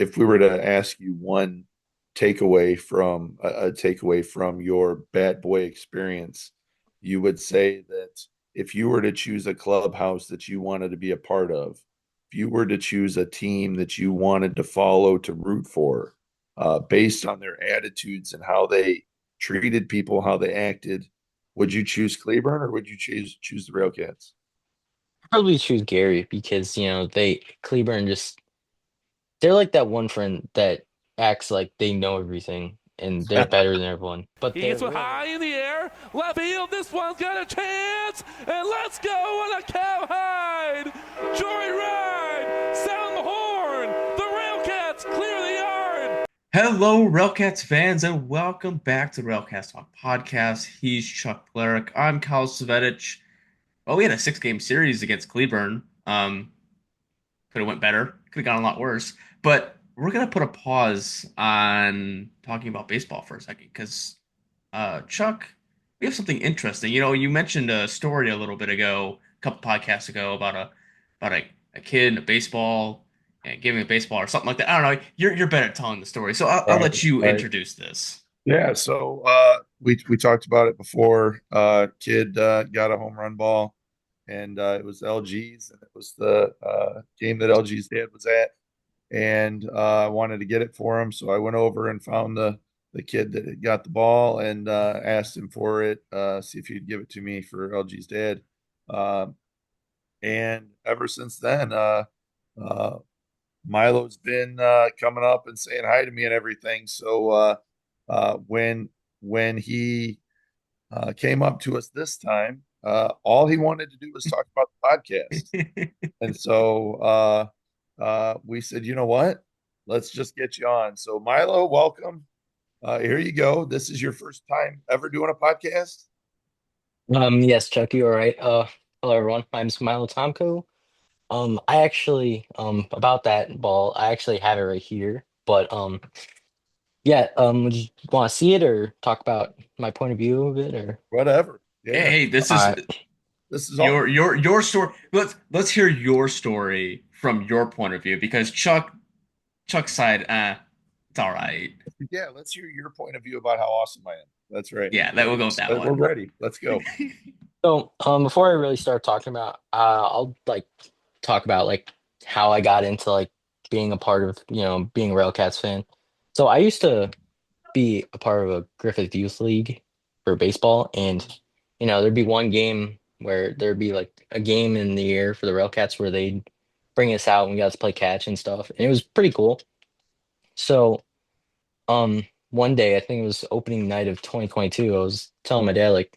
if we were to ask you one takeaway from a takeaway from your bad boy experience, you would say that if you were to choose a clubhouse that you wanted to be a part of, if you were to choose a team that you wanted to follow, to root for, based on their attitudes and how they treated people, how they acted, would you choose Cleburne or would you choose the RailCats? Probably choose Gary because they Cleburne just they're like that one friend that acts like they know everything and they're better than everyone, but He they're gets one really high in the air. Left field. This one's got a chance. And let's go on a cowhide. Joyride. Sound the horn. The Railcats clear the yard. Hello, RailCats fans, and welcome back to RailCats Talk Podcast. He's Chuck Polarek. I'm Kyle Svetich. Well, we had a six-game series against Cleburne. Could have went better. Could have gone a lot worse. But we're gonna put a pause on talking about baseball for a second because, Chuck, we have something interesting. You mentioned a story a little bit ago, a couple podcasts ago, about a kid in a baseball and giving a baseball or something like that. I don't know. You're better at telling the story, so I'll Right, let you right. introduce this. Yeah, so we talked about it before. Kid got a home run ball, and it was LG's, and it was the game that LG's dad was at, and I wanted to get it for him, so I went over and found the kid that had got the ball and asked him for it, see if he'd give it to me for LG's dad. Um, and ever since then, uh, Milo's been coming up and saying hi to me and everything. So when he came up to us this time, all he wanted to do was talk about the podcast. And so we said, you know what? Let's just get you on. So Milo, welcome. Here you go. This is your first time ever doing a podcast. yes, Chuck, you all right? Hello everyone. My name's Milo Tomko. I actually about that ball, I actually have it right here. But yeah, would you want to see it or talk about my point of view of it or Whatever. Hey, Yeah. this all is right. This is all. your story. Let's hear your story from your point of view because Chuck's side, it's all right. Yeah, let's hear your point of view about how awesome I am. That's right. Yeah, that we'll go with that We're one. ready. Let's go. So, before I really start talking about, I'll like talk about like how I got into like being a part of, being a Railcats fan. So I used to be a part of a Griffith Youth League for baseball, and there'd be one game where there'd be like a game in the year for the Railcats where they'd bring us out and we got to play catch and stuff, and it was pretty cool. So, one day I think it was opening night of 2022, I was telling my dad like,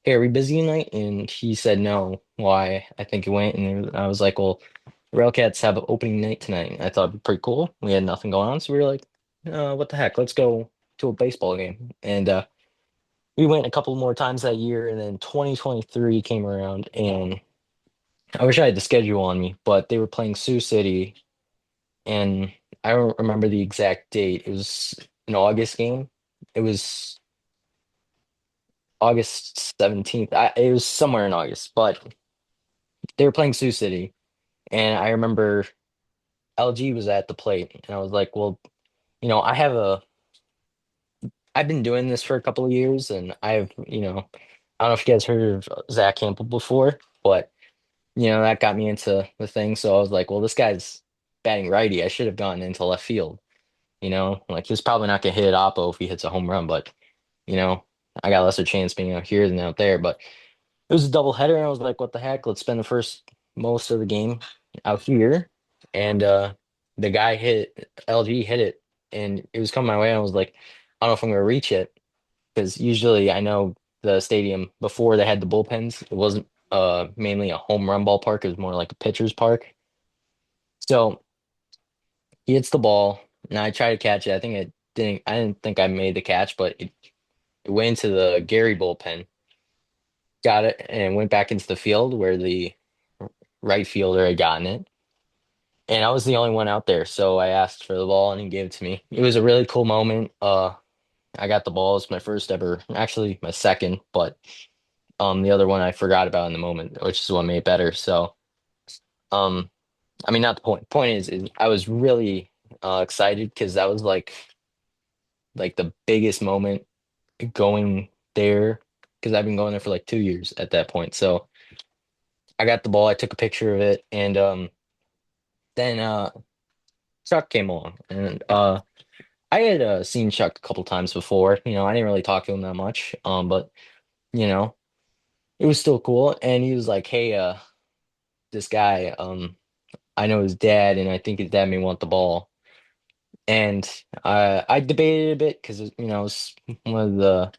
"Hey, are we busy tonight?" And he said no. Why? I think it went, and I was like, "Well, Railcats have an opening night tonight." And I thought it'd be pretty cool. We had nothing going on, so we were like, "What the heck? Let's go to a baseball game." And we went a couple more times that year, and then 2023 came around, and I wish I had the schedule on me, but they were playing Sioux City, and I don't remember the exact date. It was an August game. It was August 17th. It was somewhere in August, but they were playing Sioux City, and I remember LG was at the plate, and I was like, well, I have I've been doing this for a couple of years, and I don't know if you guys heard of Zach Campbell before, but that got me into the thing. So I was like, well, this guy's batting righty. I should have gone into left field. Like he's probably not gonna hit it oppo if he hits a home run, but you know, I got a lesser chance being out here than out there. But it was a double header, and I was like, what the heck? Let's spend the first most of the game out here. And the guy hit LG hit it, and it was coming my way. I was like, I don't know if I'm gonna reach it because usually I know the stadium before they had the bullpens, it wasn't mainly a home run ballpark, it was more like a pitcher's park. So he hits the ball, and I try to catch it. I didn't think I made the catch, but it went into the Gary bullpen, got it, and went back into the field where the right fielder had gotten it. And I was the only one out there, so I asked for the ball and he gave it to me. It was a really cool moment. I got the ball. It's my first ever, actually my second, but the other one I forgot about in the moment, which is what made it better. So, um, I mean, not the point. Point is I was really excited because that was like the biggest moment going there because I've been going there for like 2 years at that point. So I got the ball, I took a picture of it, and then Chuck came along, and I had seen Chuck a couple times before. I didn't really talk to him that much, but you know, it was still cool. And he was like, "Hey, this guy, I know his dad, and I think his dad may want the ball." And I debated a bit because it was one of the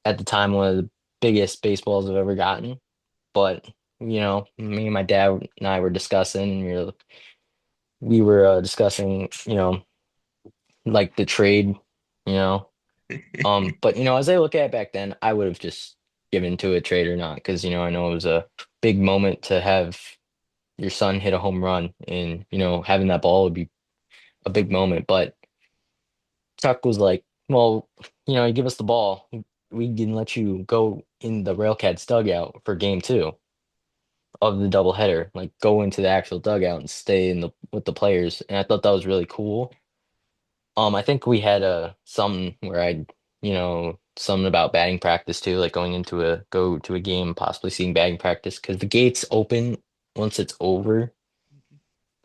at the time one of the biggest baseballs I've ever gotten. But me and my dad and I were discussing, and we were discussing, like the trade, you know. But as I look at it back then, I would have just given to a trade or not, because I know it was a big moment to have your son hit a home run, and having that ball would be a big moment. But Chuck was like, "Well, you give us the ball, we can let you go in the RailCats dugout for game 2 of the doubleheader, like go into the actual dugout and stay in the with the players." And I thought that was really cool. I think we had something where something about batting practice too, like go to a game, possibly seeing batting practice because the gates open once it's over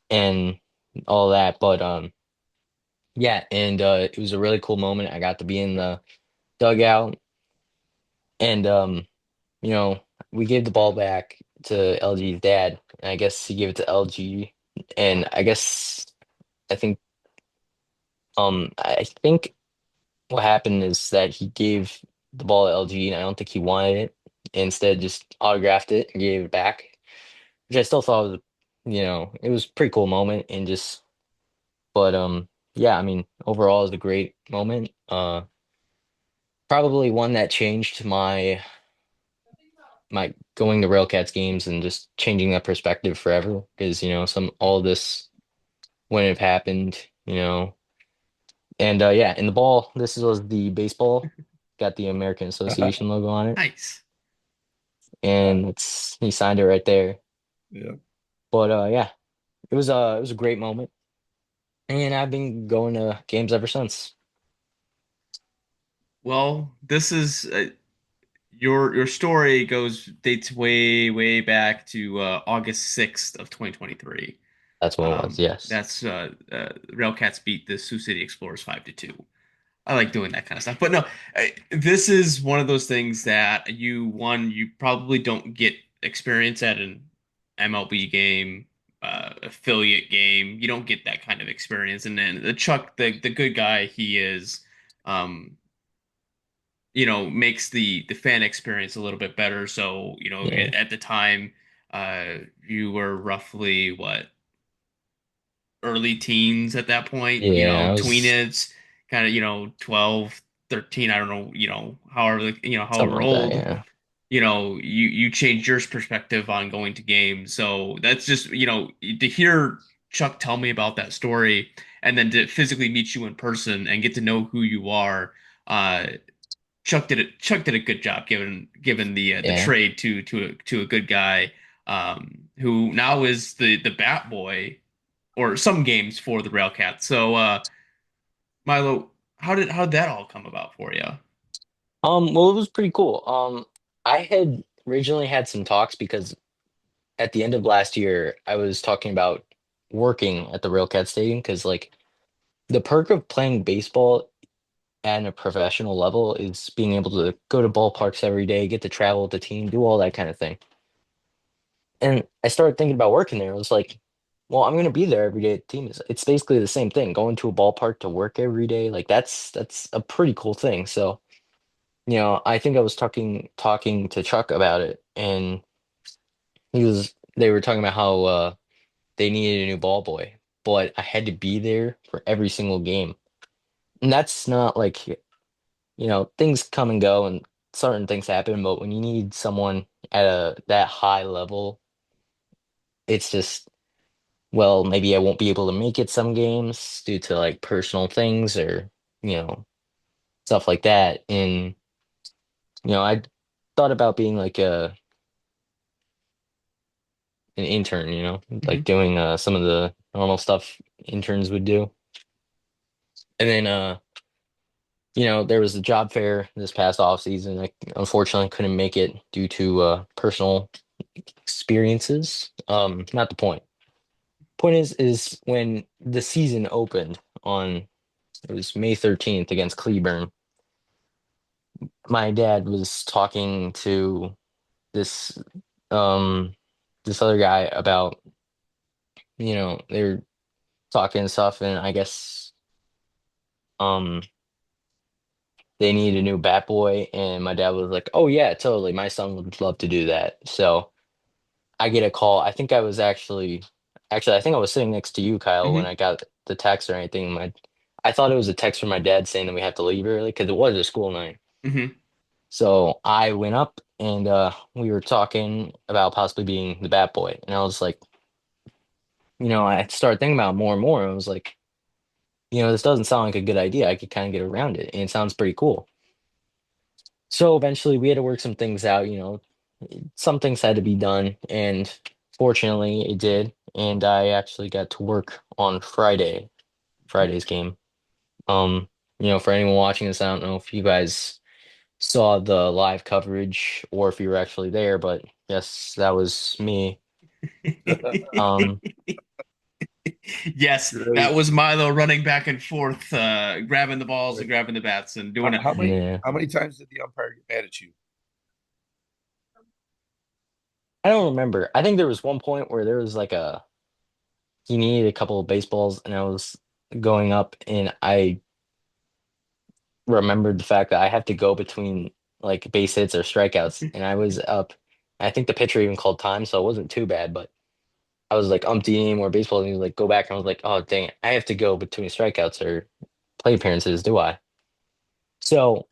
and all that. But yeah, and it was a really cool moment. I got to be in the dugout, and you know, we gave the ball back to LG's dad, and I guess he gave it to LG, and I think I think what happened is that he gave the ball to LG, and I don't think he wanted it. Instead, just autographed it and gave it back, which I still thought was, it was a pretty cool moment. And just, but yeah, I mean, overall, it was a great moment. Probably one that changed my going to Railcats games and just changing that perspective forever. Because some all this wouldn't have happened. And yeah, in the ball, this was the baseball, got the American Association logo on it, Nice. and it's he signed it right there. Yeah. But yeah, it was a great moment, and I've been going to games ever since. Well, this is your story goes dates way back to August 6th of 2023. That's what it was. Yes. That's Railcats beat the Sioux City Explorers 5-2. I like doing that kind of stuff. But no, this is one of those things that you probably don't get experience at an MLB game, affiliate game. You don't get that kind of experience. And then the Chuck, the good guy he is, um, makes the fan experience a little bit better. So, Yeah. at the time, you were roughly what, early teens at that point, Yeah. I was tweenage, kind of, 12, 13, I don't know, however, something however like that. old, Yeah. you change your perspective on going to games. So that's just, to hear Chuck tell me about that story and then to physically meet you in person and get to know who you are. Chuck did a good job given the Yeah. trade to a good guy, who now is the bat boy or some games for the Railcats. So, Milo, how did that all come about for you? Well, it was pretty cool. I had originally had some talks because at the end of last year, I was talking about working at the Railcat Stadium because, like, the perk of playing baseball at a professional level is being able to go to ballparks every day, get to travel with the team, do all that kind of thing. And I started thinking about working there. I was like, well, I'm going to be there every day at the team. It's basically the same thing. Going to a ballpark to work every day, like that's a pretty cool thing. So, I think I was talking to Chuck about it, and they were talking about how they needed a new ball boy, but I had to be there for every single game. And that's not like, things come and go and certain things happen, but when you need someone at a that high level, it's just, well, maybe I won't be able to make it some games due to like personal things or, you know, stuff like that. And, I thought about being like an intern, like Hmm. doing some of the normal stuff interns would do. And then there was the job fair this past off season. I unfortunately couldn't make it due to personal experiences. Not the point. Point is when the season opened on it was May 13th against Cleburne. My dad was talking to this um this other guy about, they're talking and stuff, and I guess um they need a new bat boy, and my dad was like, "Oh yeah, totally. My son would love to do that." So I get a call. I think I was actually I think I was sitting next to you, Kyle, when Hmm. I got the text or anything. I thought it was a text from my dad saying that we have to leave early because it was a school night. Hmm. So I went up and we were talking about possibly being the bat boy. And I was like, I started thinking about it more and more. I was like, this doesn't sound like a good idea. I could kind of get around it. And it sounds pretty cool. So eventually we had to work some things out, some things had to be done. And fortunately it did. And I actually got to work on Friday's game. Um, for anyone watching this, I don't know if you guys saw the live coverage or if you were actually there, but yes, that was me. Um, Yes, that Great. was Milo running back and forth, grabbing the balls and Great. grabbing the bats and How, doing it. how many yeah. how many times did the umpire get mad at you? I don't remember. I think there was one point where there was he needed a couple of baseballs and I was going up and I remembered the fact that I have to go between like base hits or strikeouts and I was up. I think the pitcher even called time, so it wasn't too bad, but I was like umptying more baseball and he was like, go back. And I was like, oh dang it, I have to go between strikeouts or plate appearances, do I? So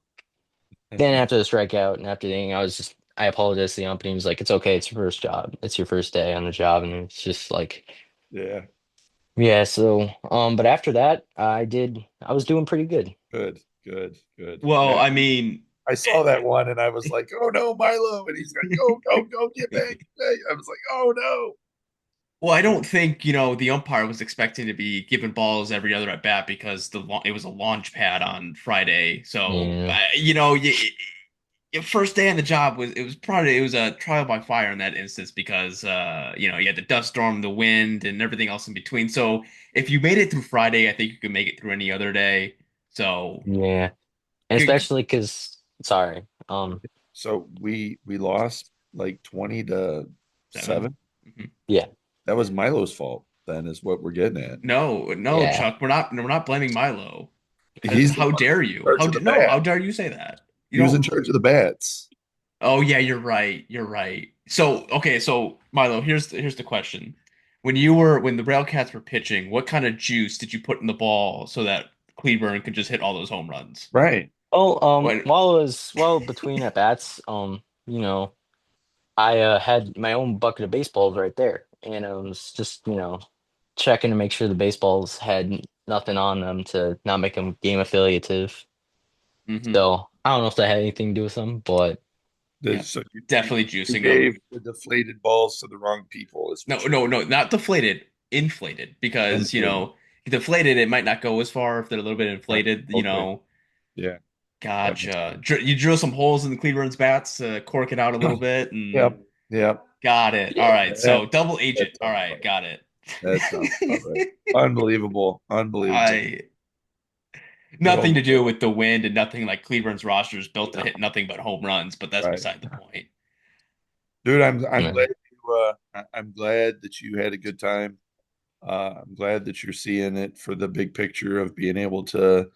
then after the strikeout and after the inning, I apologized to the ump and he was like, it's okay, it's your first job. It's your first day on the job. And it's just like, Yeah, yeah, so but after that I was doing pretty good. good, good, good. Well, Yeah, I mean, I saw that one and I was like, "Oh no, Milo!" And he's like, "Go, go, go, get back!" Get back. I was like, "Oh no!" well, I don't think, the umpire was expecting to be given balls every other at bat because it was a launch pad on Friday. So, Yeah. your first day on the job was a trial by fire in that instance because you had the dust storm, the wind, and everything else in between. So, if you made it through Friday, I think you could make it through any other day. So, Yeah. And good. especially because sorry. So we lost like 20-7. 7. Mhm. Yeah, That was Milo's fault. Then is what we're getting at. No, no, yeah. Chuck, we're not blaming Milo. He's the How one dare in you? charge of the No, how bat. dare you say that? You He was in don't. charge of the bats. Oh yeah, you're right. You're right. So okay, so Milo, here's the question. When the RailCats were pitching, what kind of juice did you put in the ball so that Cleburne could just hit all those home runs? Right. Oh, When while between at bats, I had my own bucket of baseballs right there, and I was just checking to make sure the baseballs had nothing on them to not make them game affiliative. hmm So I don't know if that had anything to do with them, but Yeah, So definitely you juicing them. gave the deflated balls to the wrong people. Is No, what you no, no, not deflated, inflated. Because, inflated. deflated, it might not go as far if they're a little bit Right. inflated, Okay. Yeah. That makes Gotcha. sense. You drill some holes in the Cleburne's bats to cork it out a little bit and Yep. Yep. got it. All yeah, right. That, So double that agent. All sounds right, about got it. That sounds about right. Unbelievable. Unbelievable. I Good old Nothing to do Milo. with the wind and nothing like Cleburne's roster is built to hit nothing but home runs, but that's Right. beside the point. Dude, I'm yeah, glad I'm glad that you had a good time. I'm glad that you're seeing it for the big picture of being able to,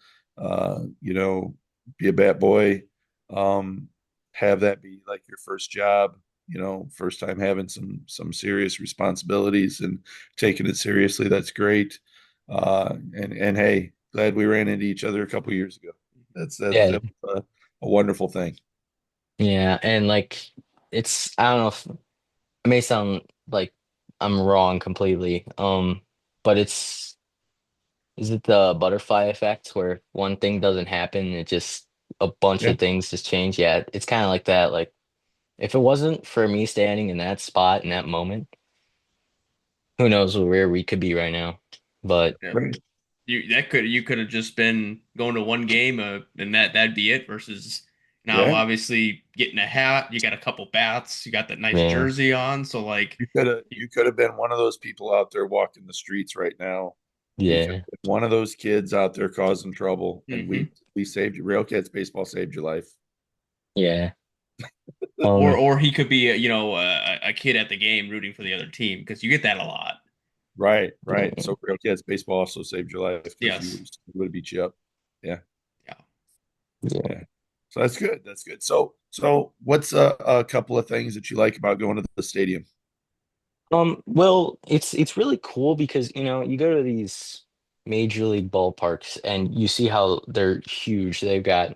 you know, be a bat boy, um, have that be like your first job, first time having some serious responsibilities and taking it seriously. That's great. And hey, glad we ran into each other a couple years ago. yeah, That was a wonderful thing. yeah, and I don't know if it may sound like I'm wrong completely, but is it the butterfly effect where one thing doesn't happen, it just a bunch Yeah, of things just change? Yeah, it's kind of like that. Like if it wasn't for me standing in that spot in that moment, who knows where we could be right now. But Yeah. right. you could have just been going to one game, and that'd be it. Versus now, Yeah, obviously, getting a hat, you got a couple bats, you got that nice Yeah, jersey on, so like, you could have been one of those people out there walking the streets right now. You could yeah, have been one of those kids out there causing trouble, and hmm we saved you. Railcats baseball saved your life. yeah. or Um, he could be a kid at the game rooting for the other team because you get that a lot. Right, right. So Railcats baseball also saved your life because you Yes, would have beat you up. Yeah, yeah. yeah. yeah. So that's good. That's good. So what's a couple of things that you like about going to the stadium? Well, it's really cool because you go to these major league ballparks and you see how they're huge. They've got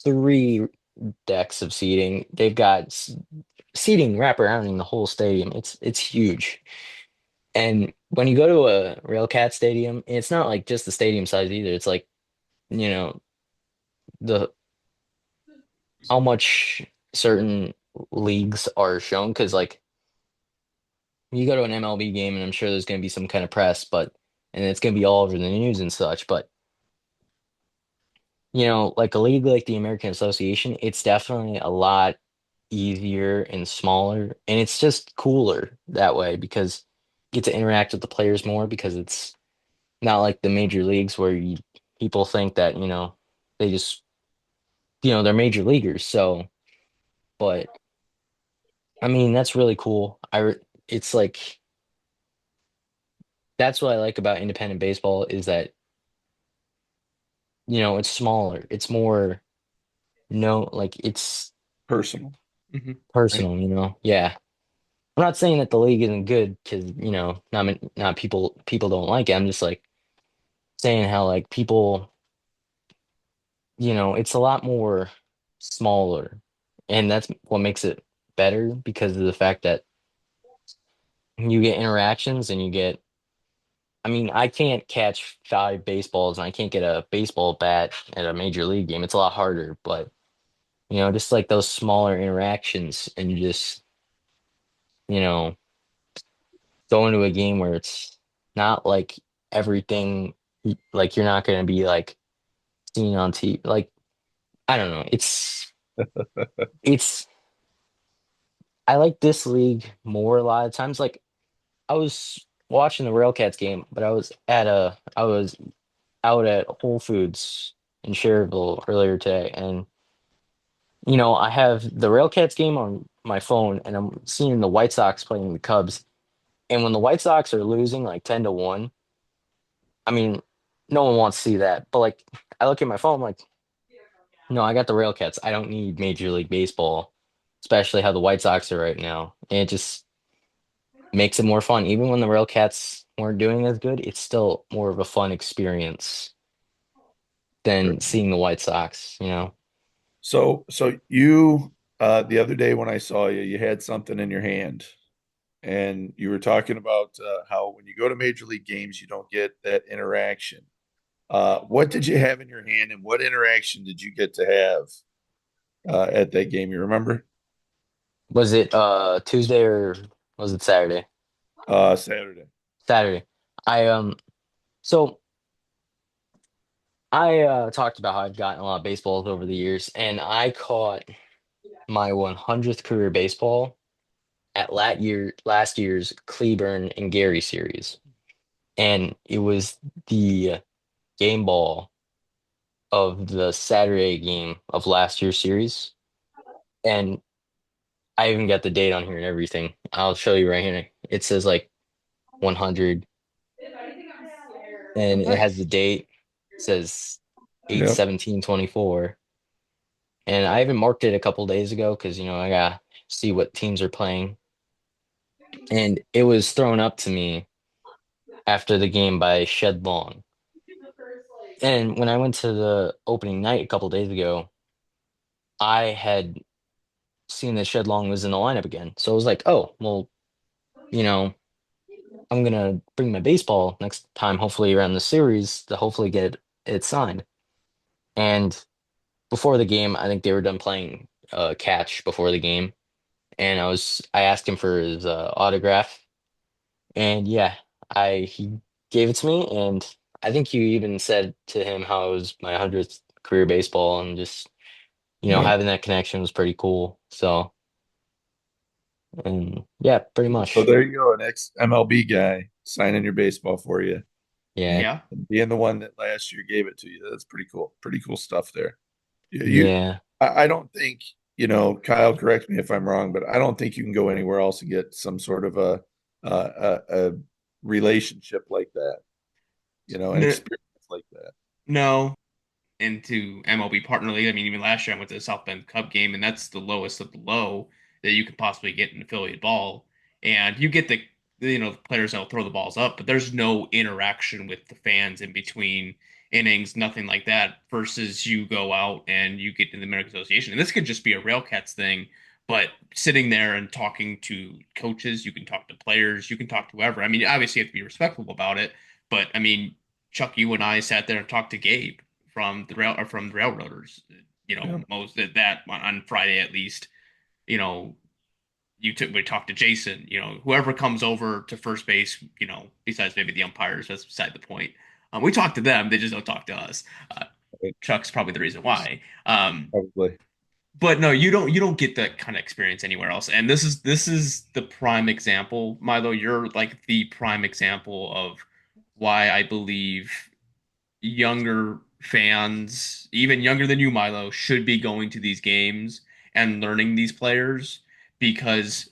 three decks of seating. They've got seating wrap around in the whole stadium. It's huge. And when you go to a RailCat stadium, it's not like just the stadium size either. It's like, you know, the how much certain leagues are shown. Because like you go to an MLB game and I'm sure there's going to be some kind of press, but and it's going to be all over the news and such. But like a league like the American Association, it's definitely a lot easier and smaller, and it's just cooler that way because you get to interact with the players more because it's not like the major leagues where people think that they just they're major leaguers. So, but I mean that's really cool. It's like that's what I like about independent baseball is that it's smaller. It's more no like it's Personal, hmm right? personal. Yeah. I'm not saying that the league isn't good because not people don't like it. I'm just like saying how like people it's a lot more smaller, and that's what makes it better because of the fact that you get interactions and you get. I mean, I can't catch five baseballs and I can't get a baseball bat at a major league game. It's a lot harder, but just like those smaller interactions and you just you know go into a game where it's not like everything like you're not going to be like seen on TV. Like I don't know. It's I like this league more a lot of times. Like I was watching the RailCats game, but I was out at Whole Foods in Cherville earlier today, and I have the RailCats game on my phone, and I'm seeing the White Sox playing the Cubs. And when the White Sox are losing like 10-1, I mean, no one wants to see that. But like I look at my phone, I'm like, no, I got the RailCats. I don't need Major League Baseball, especially how the White Sox are right now. And it just makes it more fun. Even when the Railcats weren't doing as good, it's still more of a fun experience Sure. than seeing the White Sox. So you the other day when I saw you, you had something in your hand, and you were talking about how when you go to major league games, you don't get that interaction. What did you have in your hand, and what interaction did you get to have at that game? You remember? Was it Tuesday or was it Saturday? Saturday. Saturday. I so I talked about how I've gotten a lot of baseballs over the years, and I caught my 100th career baseball at last year's Cleburne and Gary series. And it was the game ball of the Saturday game of last year's series. And I even got the date on here and everything. I'll show you right here. It says like 100 and it has the Nice. date. It says eight Yep. seventeen 24. And I even marked it a couple days ago because I gotta see what teams are playing. And it was thrown up to me after the game by Shed Long. And when I went to the opening night a couple days ago, I had seen that Shed Long was in the lineup again. So I was like, oh, well, you know, I'm gonna bring my baseball next time, hopefully around the series, to hopefully get it signed. And before the game, I think they were done playing catch before the game, and I asked him for his autograph, and yeah, I he gave it to me, and I think you even said to him how it was my 100th career baseball, and just Yeah. having that connection was pretty cool. So, and yeah, pretty So much. there you go, an ex MLB guy signing your baseball for you, Yeah, Yeah. and being the one that last year gave it to you. That's pretty cool. Pretty cool stuff there. yeah. I don't think, Kyle, correct me if I'm wrong, but I don't think you can go anywhere else and get some sort of a relationship like that, an No, experience like that. no. Into MLB Partner League. I mean, even last year I went to the South Bend Cup game, and that's the lowest of the low that you could possibly get in affiliate ball. And you get the players that'll throw the balls up, but there's no interaction with the fans in between innings, nothing like that. Versus you go out and you get in the American Association, and this could just be a RailCats thing. But sitting there and talking to coaches, you can talk to players, you can talk to whoever. I mean, obviously you have to be respectful about it, but I mean, Chuck, you and I sat there and talked to Gabe from the Railroaders. Yeah. Most that on Friday at least. You know, we talked to Jason. Whoever comes over to first base. Besides maybe the umpires, that's beside the point. We talk to them; they just don't talk to us. Uh, Right. Chuck's probably the reason why. Probably. But no, you don't get that kind of experience anywhere else. And this is the prime example, Milo. You're like the prime example of why I believe younger fans, even younger than you, Milo, should be going to these games and learning these players because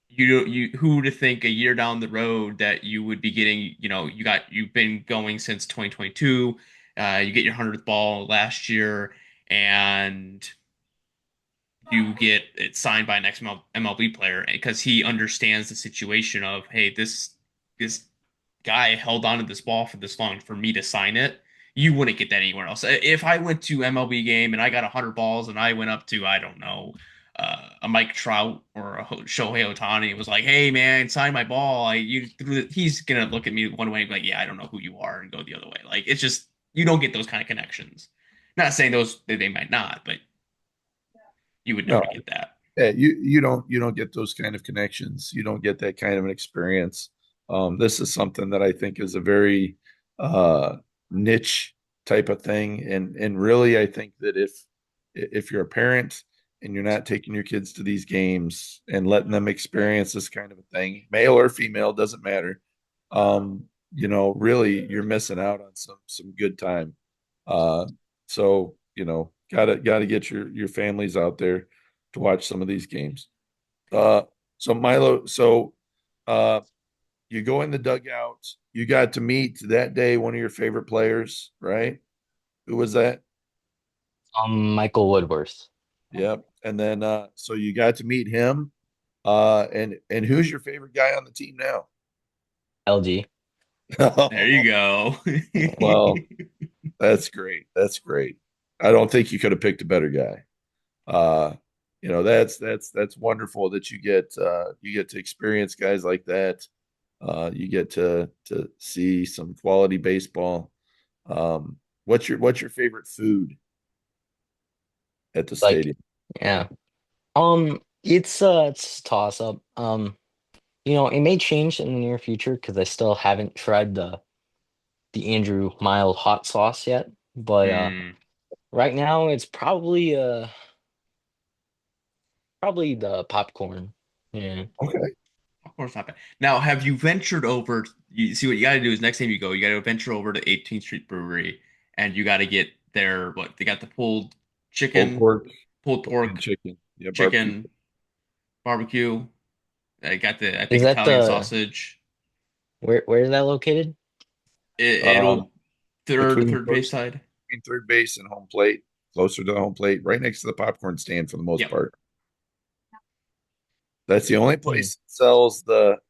you who to think a year down the road that you would be getting, you've been going since 2022, you get your 100th ball last year and you get it signed by an MLB player because he understands the situation of, hey, this guy held on to this ball for this long for me to sign it. You wouldn't get that anywhere else. If I went to MLB game and I got 100 balls and I went up to, I don't know, a Mike Trout or a Shohei Ohtani, it was like, hey man, sign my ball. He's gonna look at me one way and be like, yeah, I don't know who you are, and go the other way. Like it's just you don't get those kind of connections. Not saying they might not, but you would No, never get that. yeah, you don't get those kind of connections. You don't get that kind of an experience. This is something that I think is a very uh, niche type of thing, and really, I think that if you're a parent and you're not taking your kids to these games and letting them experience this kind of a thing, male or female, doesn't matter. Really, you're missing out on some good time. Uh, so gotta get your families out there to watch some of these games. Uh, so Milo, uh, you go in the dugout. You got to meet that day one of your favorite players, right? Who was that? Michael Woodworth, Yep. And then so you got to meet him. And who's your favorite guy on the team now? LG. There you go. Well, that's great. That's great. I don't think you could have picked a better guy. That's wonderful that you get to experience guys like that. You get to see some quality baseball. What's your favorite food at the Like, stadium? yeah. It's a toss up. It may change in the near future because I still haven't tried the Andrew mild hot sauce yet. But Hmm. right now it's probably the popcorn. Yeah. Okay. Of course not bad. Now, have you ventured over? You see what you got to do is next time you go, you got to venture over to 18th Street Brewery, and you got to get their what they got the Pulled chicken, pork pulled and pork, chicken. Yeah, barbecue. chicken, barbecue. I got the I Is think that Italian the sausage. where is that located? Um, It'll third between third base first side. between third base and home plate, closer to the home plate, right next to the popcorn stand for the most Yep. part. That's the only Hmm. place that sells the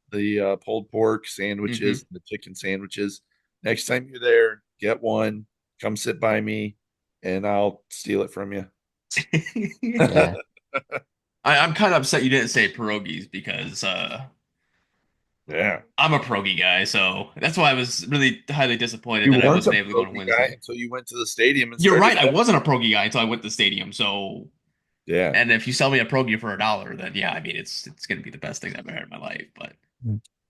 pulled pork sandwiches, Hmm. the chicken sandwiches. Next time you're there, get one. Come sit by me, and I'll steal it from you. Yeah. I'm kind of upset you didn't say pierogies because Yeah. I'm a pierogi guy, so that's why I was really highly disappointed You that I weren't a wasn't able to go on pierogi guy Wednesday. until you went to the stadium and You're started right. I having. wasn't a pierogi guy until I went to the stadium. So, Yeah. and if you sell me a pierogi for $1, then yeah, I mean it's gonna be the best thing I've ever had in my life. But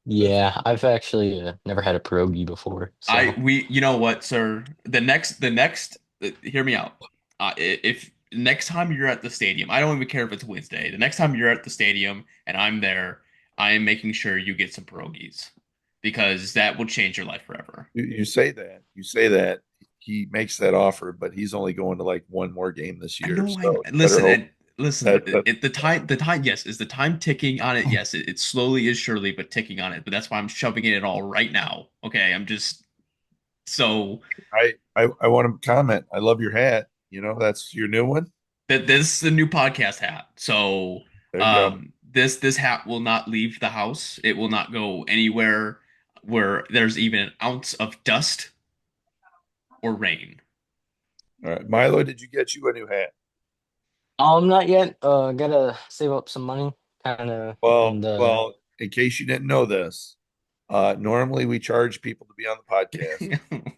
Yeah, I've actually never had a pierogi before, so You know what, sir? Hear me out. If next time you're at the stadium, I don't even care if it's Wednesday. The next time you're at the stadium and I'm there, I am making sure you get some pierogies because that will change your life forever. You say that. You say that. He makes that offer, but he's only going to like one more game this I year. know, So you better hope listen. that The time, yes, is the time ticking on it? Yes, it slowly is surely, but ticking on it. But that's why I'm shoving it in all right now. Okay, I'm just so I want to comment. I love your hat. That's your new one. that this is a new podcast hat. So, There you go. this hat will not leave the house. It will not go anywhere where there's even an ounce of dust or rain. All right, Milo, did you get you a new hat? not yet. Gotta save up some money, kind of, Well, and well, in case you didn't know this, normally we charge people to be on the podcast.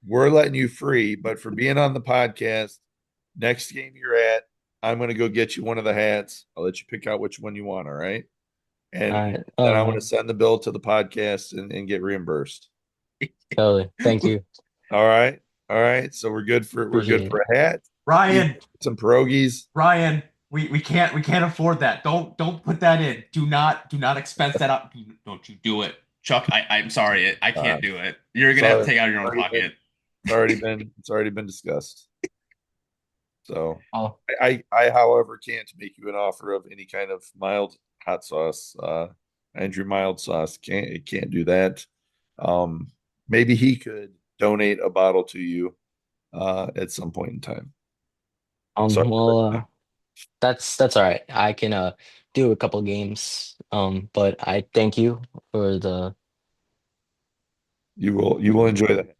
We're letting you free, but for being on the podcast, next game you're at, I'm going to go get you one of the hats. I'll let you pick out which one you want. All right. all And right. then I'm going to send the bill to the podcast and get reimbursed. Totally. Thank you. All right. All right. So we're good Appreciate for it. a hat. You Ryan, some pierogies. Ryan, we can't afford that. Don't put that in. Do not expense that out. Don't you do it, Chuck? I'm sorry, I Uh, can't do it. You're gonna have to sorry, take out of your own already been, pocket. it's already been discussed. So Oh, I however can't make you an offer of any kind of mild hot sauce. Andrew mild sauce can't do that. Um, maybe he could donate a bottle to you at some point in time. Sorry. well, that's all right. I can do a couple games. But I thank you for the You will enjoy that.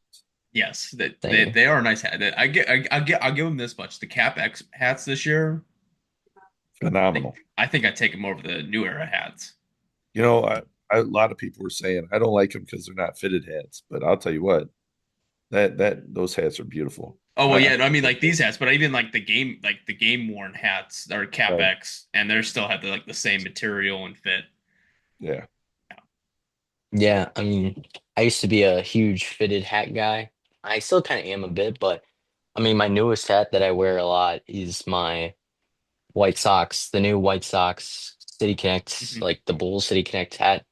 Yes, thank you. they are a nice hat. I'll give them this much. The Cap X hats this year, Phenomenal. I think I take them over the new era hats. A lot of people were saying I don't like them because they're not fitted hats, but I'll tell you what, that those hats are beautiful. Oh well, I yeah. No, I mean like these hats, but I even like the game worn hats that are Cap right. X, and they're still have the same material and fit. Yeah. Yeah, I mean, I used to be a huge fitted hat guy. I still kind of am a bit, but I mean, my newest hat that I wear a lot is my White Sox, the new White Sox City Connect, Mhm. like the Bulls City Connect hat.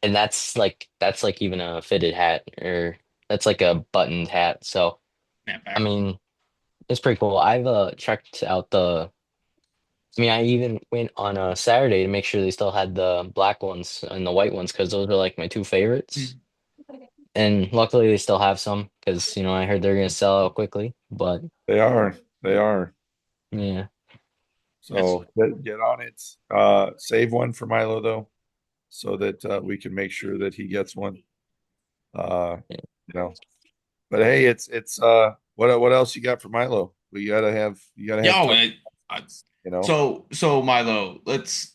And that's like even a fitted hat, or that's like a buttoned hat. So, I Snapback. mean, it's pretty cool. I've checked out I mean, I even went on a Saturday to make sure they still had the black ones and the white ones because those are like my two favorites. Mhm. And luckily they still have some because I heard they're gonna sell out quickly. But They are. They are. yeah, That's So get on it. Save one for Milo though, so that we can make sure that he gets one. Uh, you know. But hey, it's what else you got for Milo? You gotta have yo. tough, I, you know. so Milo, let's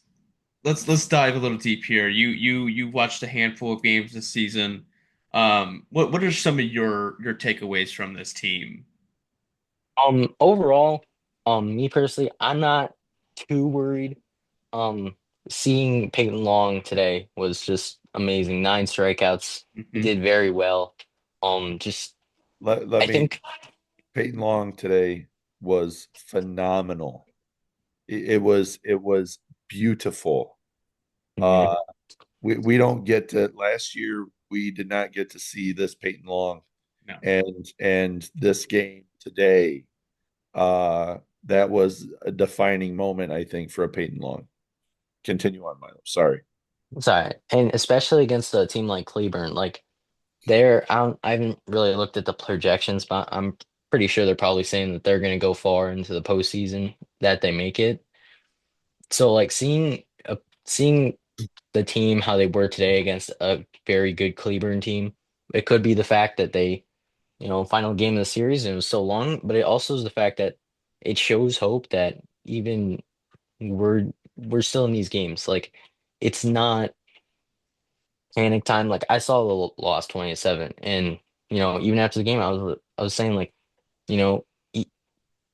dive a little deep here. You watched a handful of games this season. What are some of your takeaways from this team? overall, me personally, I'm not too worried. Um, Seeing Peyton Long today was just amazing. 9 strikeouts. He Hmm. did very well. Just Let I me think Peyton Long today was phenomenal. It was beautiful. yeah, Uh, we don't get to last year we did not get to see this Peyton Long No. and this game today. That was a defining moment, I think, for a Peyton Long. Continue on, Milo. Sorry. it's all right. And especially against a team like Cleburne, like I haven't really looked at the projections, but I'm pretty sure they're probably saying that they're going to go far into the postseason, that they make it. So like seeing the team how they were today against a very good Cleburne team, it could be the fact that they, final game of the series and it was so long, but it also is the fact that it shows hope that even we're we're still in these games. Like it's not panic time. Like I saw the loss 20-7, and even after the game, I was saying like, you know, e-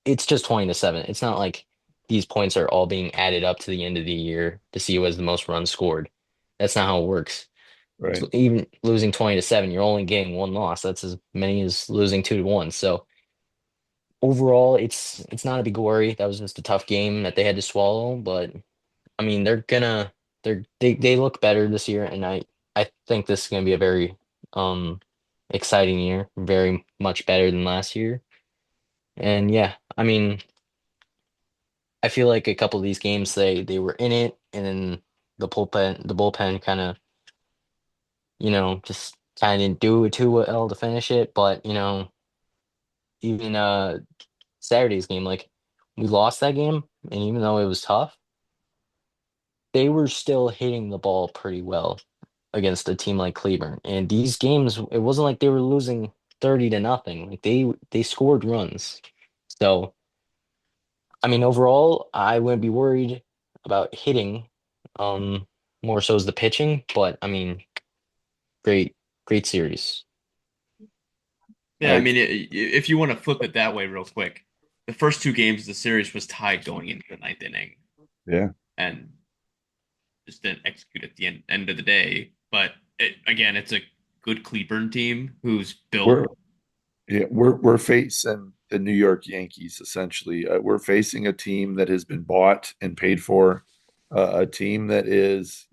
it's just 20-7. It's not like these points are all being added up to the end of the year to see who has the most runs scored. That's not how it works. Right. Even losing 20-7, you're only getting one loss. That's as many as losing 2-1. So overall, it's not a big worry. That was just a tough game that they had to swallow. But I mean, they look better this year, and I think this is gonna be a very um exciting year, very much better than last year. And yeah, I mean, I feel like a couple of these games they were in it, and then the bullpen kind of just kind of didn't do it too well to finish it. But even Saturday's game, like we lost that game, and even though it was tough, they were still hitting the ball pretty well against a team like Cleburne. And these games, it wasn't like they were losing 30-0. Like they scored runs. So I mean, overall, I wouldn't be worried about hitting. Um, More so as the pitching, but I mean, great, great series. Yeah, I I mean, if you want to flip it that way real quick, the first two games of the series was tied going into the ninth inning, yeah. and just didn't execute at the end of the day. But again, it's a good Cleburne team who's built. We're we're facing the New York Yankees essentially. We're facing a team that has been bought and paid for, a team that is,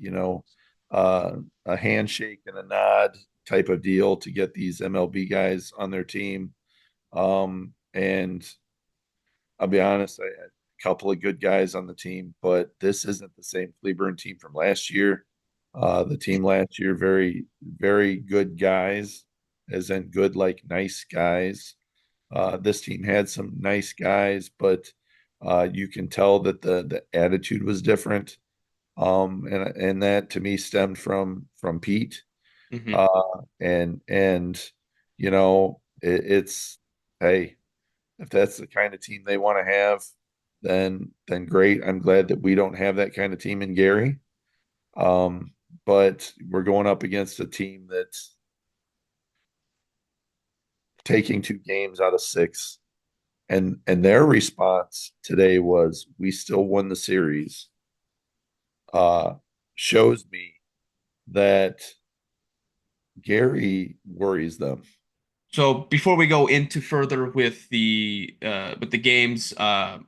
a handshake and a nod type of deal to get these MLB guys on their team. And I'll be honest, I had a couple of good guys on the team, but this isn't the same Cleburne team from last year. The team last year, very, very good guys, as in good, like nice guys. This team had some nice guys, but you can tell that the attitude was different. And that to me stemmed from Pete. Mhm. And it's, hey, if that's the kind of team they want to have, then great. I'm glad that we don't have that kind of team in Gary. But we're going up against a team that's taking 2 games out of 6. And their response today was, we still won the series. Uh Shows me that Gary worries them. So before we go into further with the games, home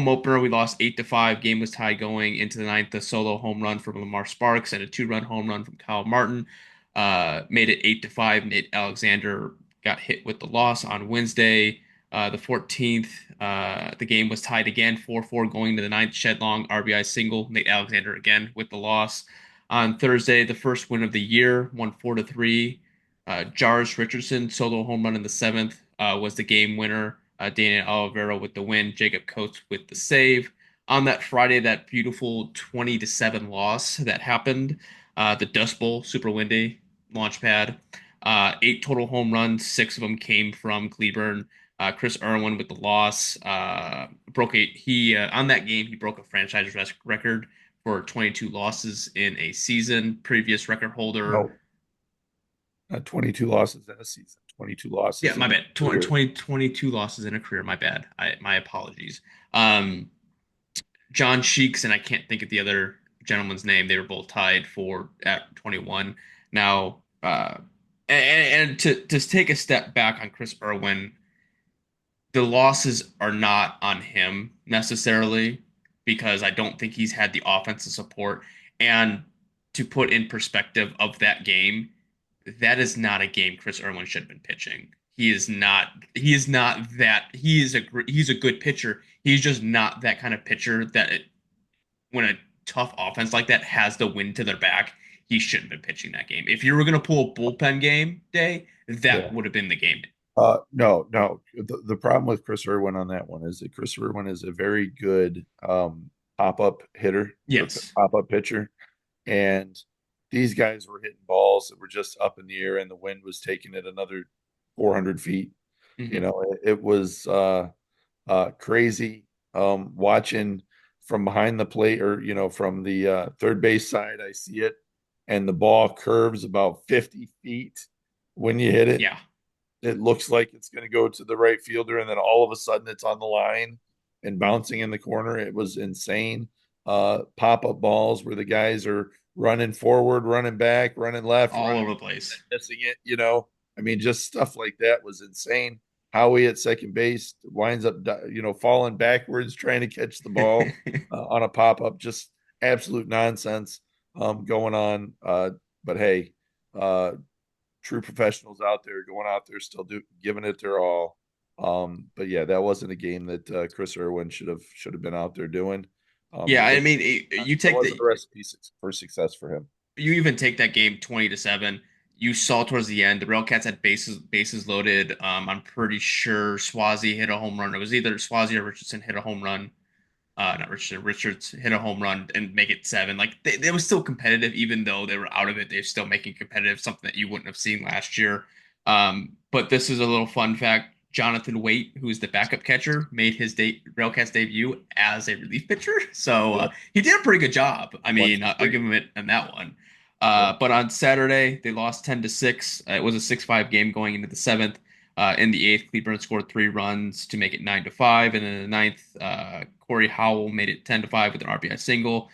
opener we lost 8-5. Game was tied going into the ninth. A solo home run from Lamar Sparks and a two-run home run from Kyle Martin made it 8-5. Nate Alexander got hit with the loss on Wednesday, the 14th. The game was tied again, 4-4 going to the ninth. Shed Long RBI single. Nate Alexander again with the loss. On Thursday, the first win of the year, won 4-3. Jars Richardson solo home run in the seventh was the game winner. Daniel Oliveira with the win. Jacob Coates with the save. On that Friday, that beautiful 20-7 loss that happened, the Dust Bowl, super windy, launch pad. 8 total home runs, 6 of them came from Cleburne. Chris Irwin with the loss broke a he on that game he broke a franchise record for 22 losses in a season. Previous record holder, No, 22 losses in a season, 22 yeah, losses my in a bad. career. 22 losses in a career. My bad. My apologies. Um, John Sheeks and I can't think of the other gentleman's name. They were both tied for at 21. Now, and to take a step back on Chris Irwin, the losses are not on him necessarily because I don't think he's had the offensive support. And to put in perspective of that game, that is not a game Chris Irwin should have been pitching. He is not. He is not that. He's a good pitcher. He's just not that kind of pitcher that when a tough offense like that has the wind to their back, he shouldn't have been pitching that game. If you were going to pull a bullpen game day, that Yeah. would have been the game. No, no. The problem with Chris Irwin on that one is that Chris Irwin is a very good pop-up hitter or Yes. pop-up pitcher. And these guys were hitting balls that were just up in the air and the wind was taking it another 400 feet. Hmm. It was crazy watching from behind the plate, or from the third base side. I see it, and the ball curves about 50 feet when you hit it. Yeah. It looks like it's going to go to the right fielder, and then all of a sudden it's on the line and bouncing in the corner. It was insane. Pop-up balls where the guys are running forward, running back, running left, all running over the place. missing it. I mean, just stuff like that was insane. Howie at second base winds up, falling backwards trying to catch the ball on a pop up. Just absolute nonsense going on. But hey, uh, true professionals out there going out there still giving it their all. But yeah, that wasn't a game that Chris Irwin should have been out there doing. Yeah, I It mean, you that take wasn't the a recipe for success for him. you even take that game 20-7. You saw towards the end the Railcats had bases loaded. I'm pretty sure Swazi hit a home run. It was either Swazi or Richardson hit a home run. Not Richardson. Richards hit a home run and make it 7. Like they was still competitive, even though they were out of it. They're still making competitive, something that you wouldn't have seen last year. But this is a little fun fact. Jonathan Waite, who's the backup catcher, made his Railcats debut as a relief pitcher. So he did a pretty good job. I mean, I'll give him it on that one. But on Saturday, they lost 10-6. It was a 6-5 game going into the 7th. In the 8th, Cleburne scored 3 runs to make it 9-5, and in the 9th, Corey Howell made it 10-5 with an RBI single.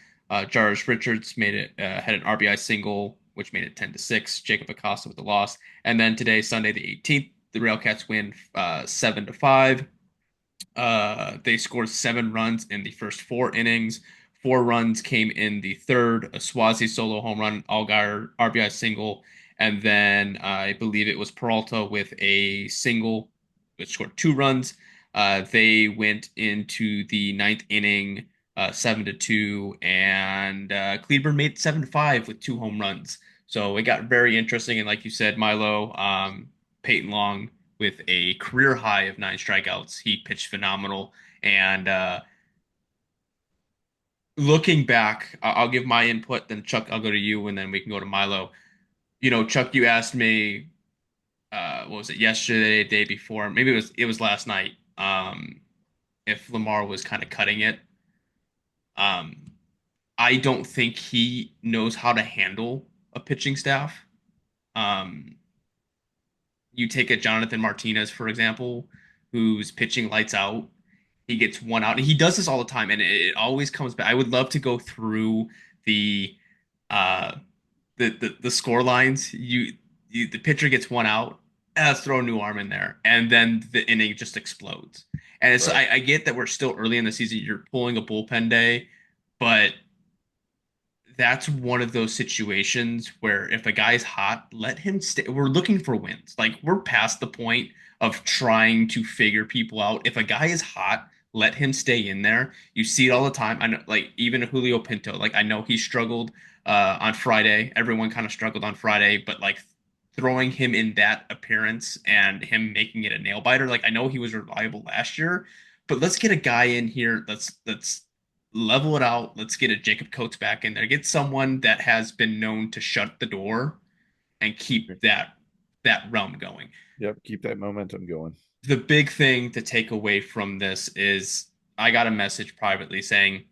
Jarvis Richards had an RBI single, which made it 10-6. Jacob Acosta with the loss, and then today, Sunday the 18th, the Railcats win 7-5. They scored 7 runs in the first 4 innings. 4 runs came in the third, a Swazi solo home run, Allgaier RBI single, and then I believe it was Peralta with a single, which scored 2 runs. They went into the 9th inning 7-2, and Cleburne made 7-5 with 2 home runs. So it got very interesting, and like you said, Milo, Peyton Long with a career high of 9 strikeouts. He pitched phenomenal. And looking back, I'll give my input, then Chuck, I'll go to you, and then we can go to Milo. Chuck, you asked me, what was it, yesterday, day before? Maybe it was last night, if Lamar was kind of cutting it. I don't think he knows how to handle a pitching staff. You take a Jonathan Martinez, for example, who's pitching lights out. He gets one out. And he does this all the time, and it always comes back. I would love to go through the uh the score lines. The pitcher gets one out, let's throw a new arm in there, and then the inning just explodes. And it's Right. I get that we're still early in the season. You're pulling a bullpen day, but that's one of those situations where if a guy's hot, let him stay. We're looking for wins. Like we're past the point of trying to figure people out. If a guy is hot, let him stay in there. You see it all the time. I know, like even Julio Pinto. Like I know he struggled on Friday. Everyone kind of struggled on Friday, but like throwing him in that appearance and him making it a nail biter. Like I know he was reliable last year, but let's get a guy in here. Let's level it out. Let's get a Jacob Coates back in there. Get someone that has been known to shut the door and keep that realm going. Yep. Keep that momentum going. The big thing to take away from this is I got a message privately saying,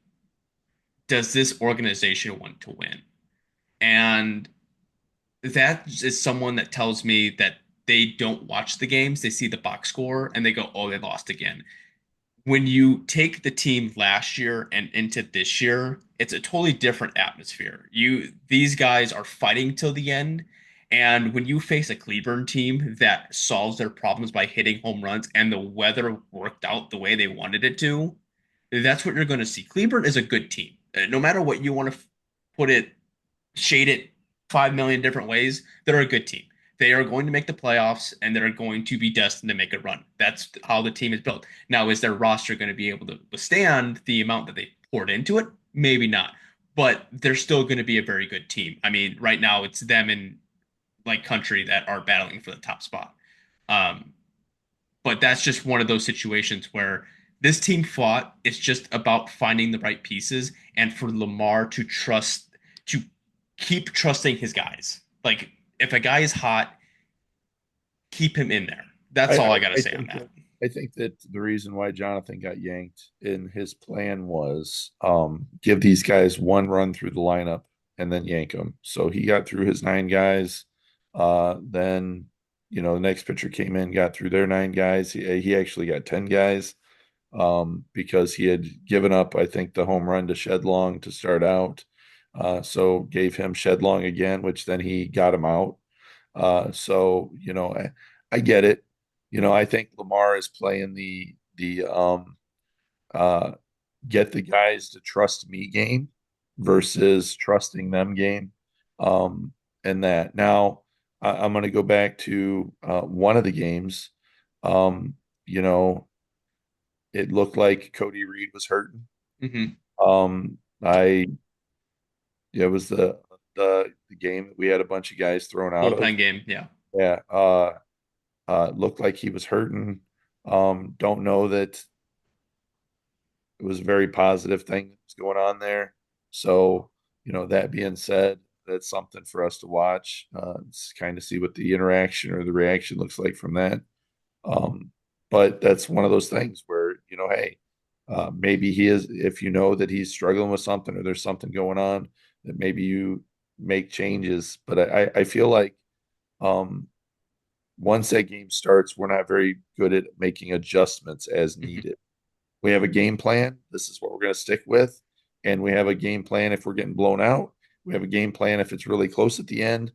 does this organization want to win? And that is someone that tells me that they don't watch the games. They see the box score and they go, oh, they lost again. When you take the team last year and into this year, it's a totally different atmosphere. These guys are fighting till the end. And when you face a Cleburne team that solves their problems by hitting home runs and the weather worked out the way they wanted it to, that's what you're going to see. Cleburne is a good team. No matter what you want to put it, shade it 5 million different ways, they're a good team. They are going to make the playoffs and they're going to be destined to make a run. That's how the team is built. Now, is their roster going to be able to withstand the amount that they poured into it? Maybe not. But they're still going to be a very good team. I mean, right now it's them and like country that are battling for the top spot. But that's just one of those situations where this team fought. It's just about finding the right pieces and for Lamar to keep trusting his guys. Like if a guy is hot, keep him in there. That's all I got to say on that. I think that the reason why Jonathan got yanked in his plan was give these guys one run through the lineup and then yank them. So he got through his 9 guys. Then, the next pitcher came in, got through their 9 guys. He actually got 10 guys because he had given up, I think, the home run to Shedlong to start out. So gave him Shedlong again, which then he got him out. So I get it. I think Lamar is playing the uh, get the guys to trust me game versus trusting them game. And that now I'm going to go back to one of the games. Um, you know, it looked like Cody Reed was hurting. Hmm. I Yeah, it was the game that we had a bunch of guys thrown out of. Bullpen game. Yeah. Yeah, looked like he was hurting. Don't know that it was a very positive thing that was going on there. So, that being said, that's something for us to watch. Kind of see what the interaction or the reaction looks like from that. Um, but that's one of those things where, hey, maybe he is, if you know that he's struggling with something or there's something going on, that maybe you make changes. But I feel like um, once that game starts, we're not very good at making adjustments as Hmm. needed. We have a game plan. This is what we're going to stick with. And we have a game plan if we're getting blown out. We have a game plan if it's really close at the end,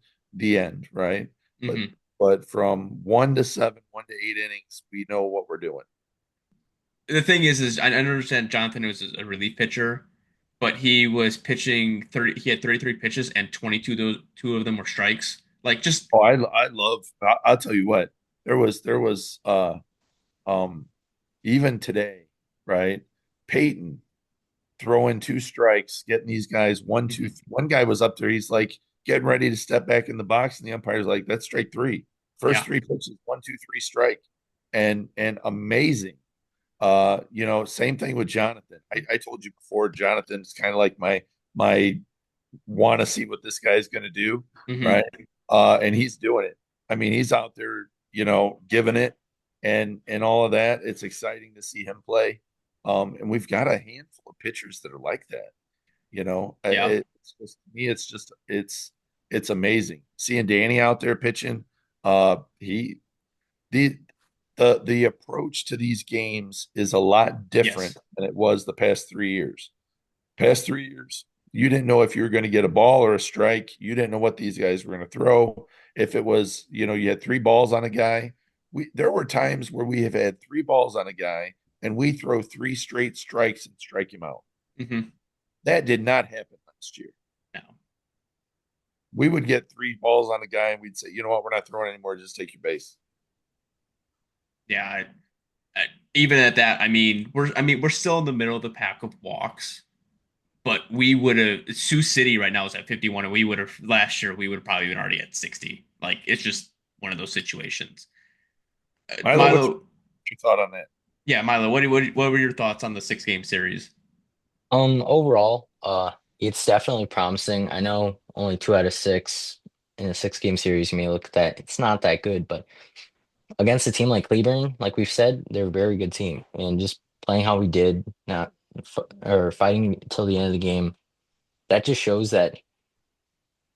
right? But Hmm. but from 1 to 7, 1 to 8 innings, we know what we're doing. The thing is I understand Jonathan was a relief pitcher, but he was pitching 30. He had 33 pitches, and 22 two of them were strikes. Like just Oh, I love. I'll tell you what. There was um even today, right? Peyton throwing 2 strikes, getting these guys one, two. Mhm. One guy was up there. He's like getting ready to step back in the box, and the umpire's like, "That's strike three. First Yeah, 3 pitches, 1, 2, 3 strike," and amazing. Same thing with Jonathan. I told you before, Jonathan's kind of like my want to see what this guy's going to do, hmm, right? And he's doing it. I mean, he's out there, giving it and all of that. It's exciting to see him play. And we've got a handful of pitchers that are like that. yeah, It's just to me, it's amazing seeing Danny out there pitching. He the the approach to these games is a lot yes, different than it was the past 3 years. Past 3 years, you didn't know if you were going to get a ball or a strike. You didn't know what these guys were going to throw. If it was, you had 3 balls on a guy. There were times where we have had 3 balls on a guy and we throw 3 straight strikes and strike him out. hmm, That did not happen last year. no, We would get 3 balls on a guy and we'd say, you know what, we're not throwing anymore. Just take your base. yeah. Even at that, we're still in the middle of the pack of walks, but we would have Sioux City right now is at 51, and we would have last year we would have probably been already at 60. Like it's just one of those situations. Milo, what's Milo, your thought on that? yeah, Milo, what were your thoughts on the 6 game series? Overall, it's definitely promising. I know only 2 out of 6 in a 6 game series. You may look at that. It's not that good, but against a team like Cleburne, like we've said, they're a very good team. And just playing how we did, not or fighting till the end of the game, that just shows that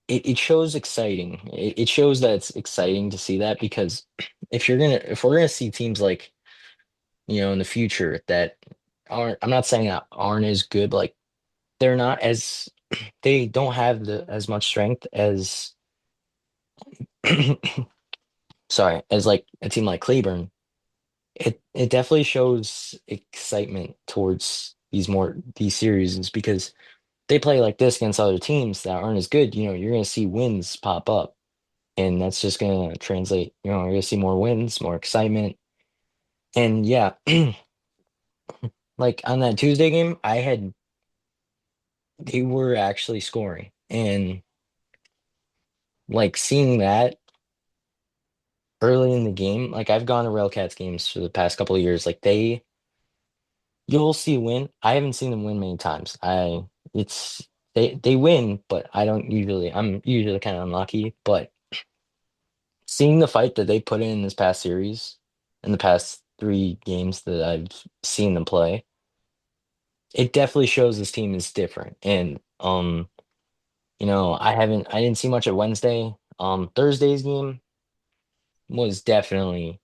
it shows exciting. It shows that it's exciting to see that because if we're gonna see teams like in the future that aren't, I'm not saying that aren't as good, like they're not as they don't have the as much strength as sorry, as like a team like Cleburne. It definitely shows excitement towards these series is because they play like this against other teams that aren't as good. You're gonna see wins pop up, and that's just gonna translate. You're gonna see more wins, more excitement, and yeah, like on that Tuesday game, they were actually scoring, and like seeing that early in the game, like I've gone to RailCats games for the past couple of years, like you'll see a win. I haven't seen them win many times. It's they win, but I'm usually kind of unlucky. But seeing the fight that they put in this past series, in the past 3 games that I've seen them play, it definitely shows this team is different. And I didn't see much of Wednesday. Thursday's game was definitely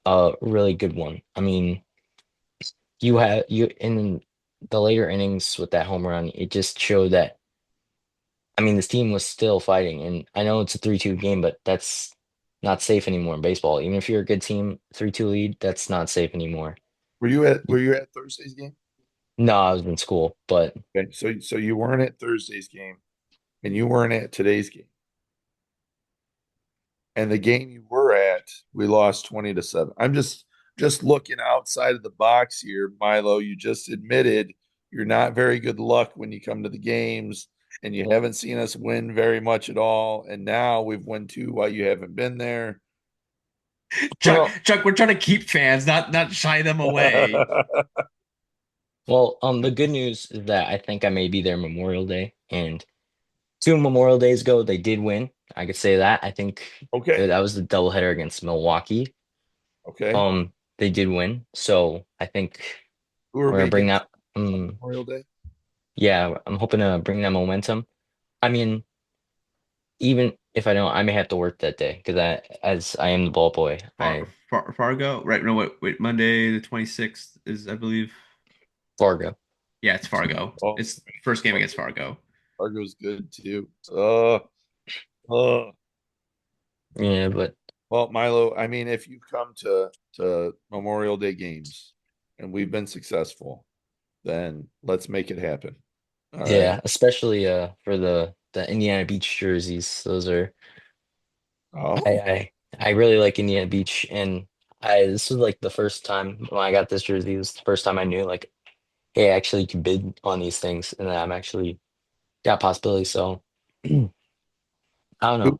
a really good one. I mean, you in the later innings with that home run, it just showed that I mean, this team was still fighting, and I know it's a 3-2 game, but that's not safe anymore in baseball. Even if you're a good team, 3-2 lead, that's not safe anymore. Were you at Thursday's game? No, I was in school, but Okay, so you weren't at Thursday's game, and you weren't at today's game. And the game you were at, we lost 20-7. I'm just looking outside of the box here, Milo. You just admitted you're not very good luck when you come to the games, and you haven't seen us win very much at all. And now we've won two while you haven't been there. Chuck, well, Chuck, we're trying to keep fans, not shy them away. the good news is that I think I may be there Memorial Day, and 2 Memorial Days ago they did win. I could say that. I think Okay. that was the doubleheader against Milwaukee. Okay. They did win, so I think Who are we're gonna we bring against that. on Memorial Day? Yeah, I'm hoping to bring that momentum. I mean, even if I don't, I may have to work that day because as I am the ball boy, Fargo, right? No, wait. Monday the 26th is, I believe. Fargo. Yeah, it's Fargo. Oh, It's first game against Fargo. Fargo. Fargo's good too. Uh, Yeah, but well, Milo, I mean, if you come to Memorial Day games and we've been successful, then let's make it happen. All right. yeah, especially for the Indiana Beach jerseys. Those are Oh, I really like Indiana Beach, and I this was like the first time when I got this jersey. It was the first time I knew like, hey, actually you can bid on these things, and that I'm actually got possibilities. So I don't know.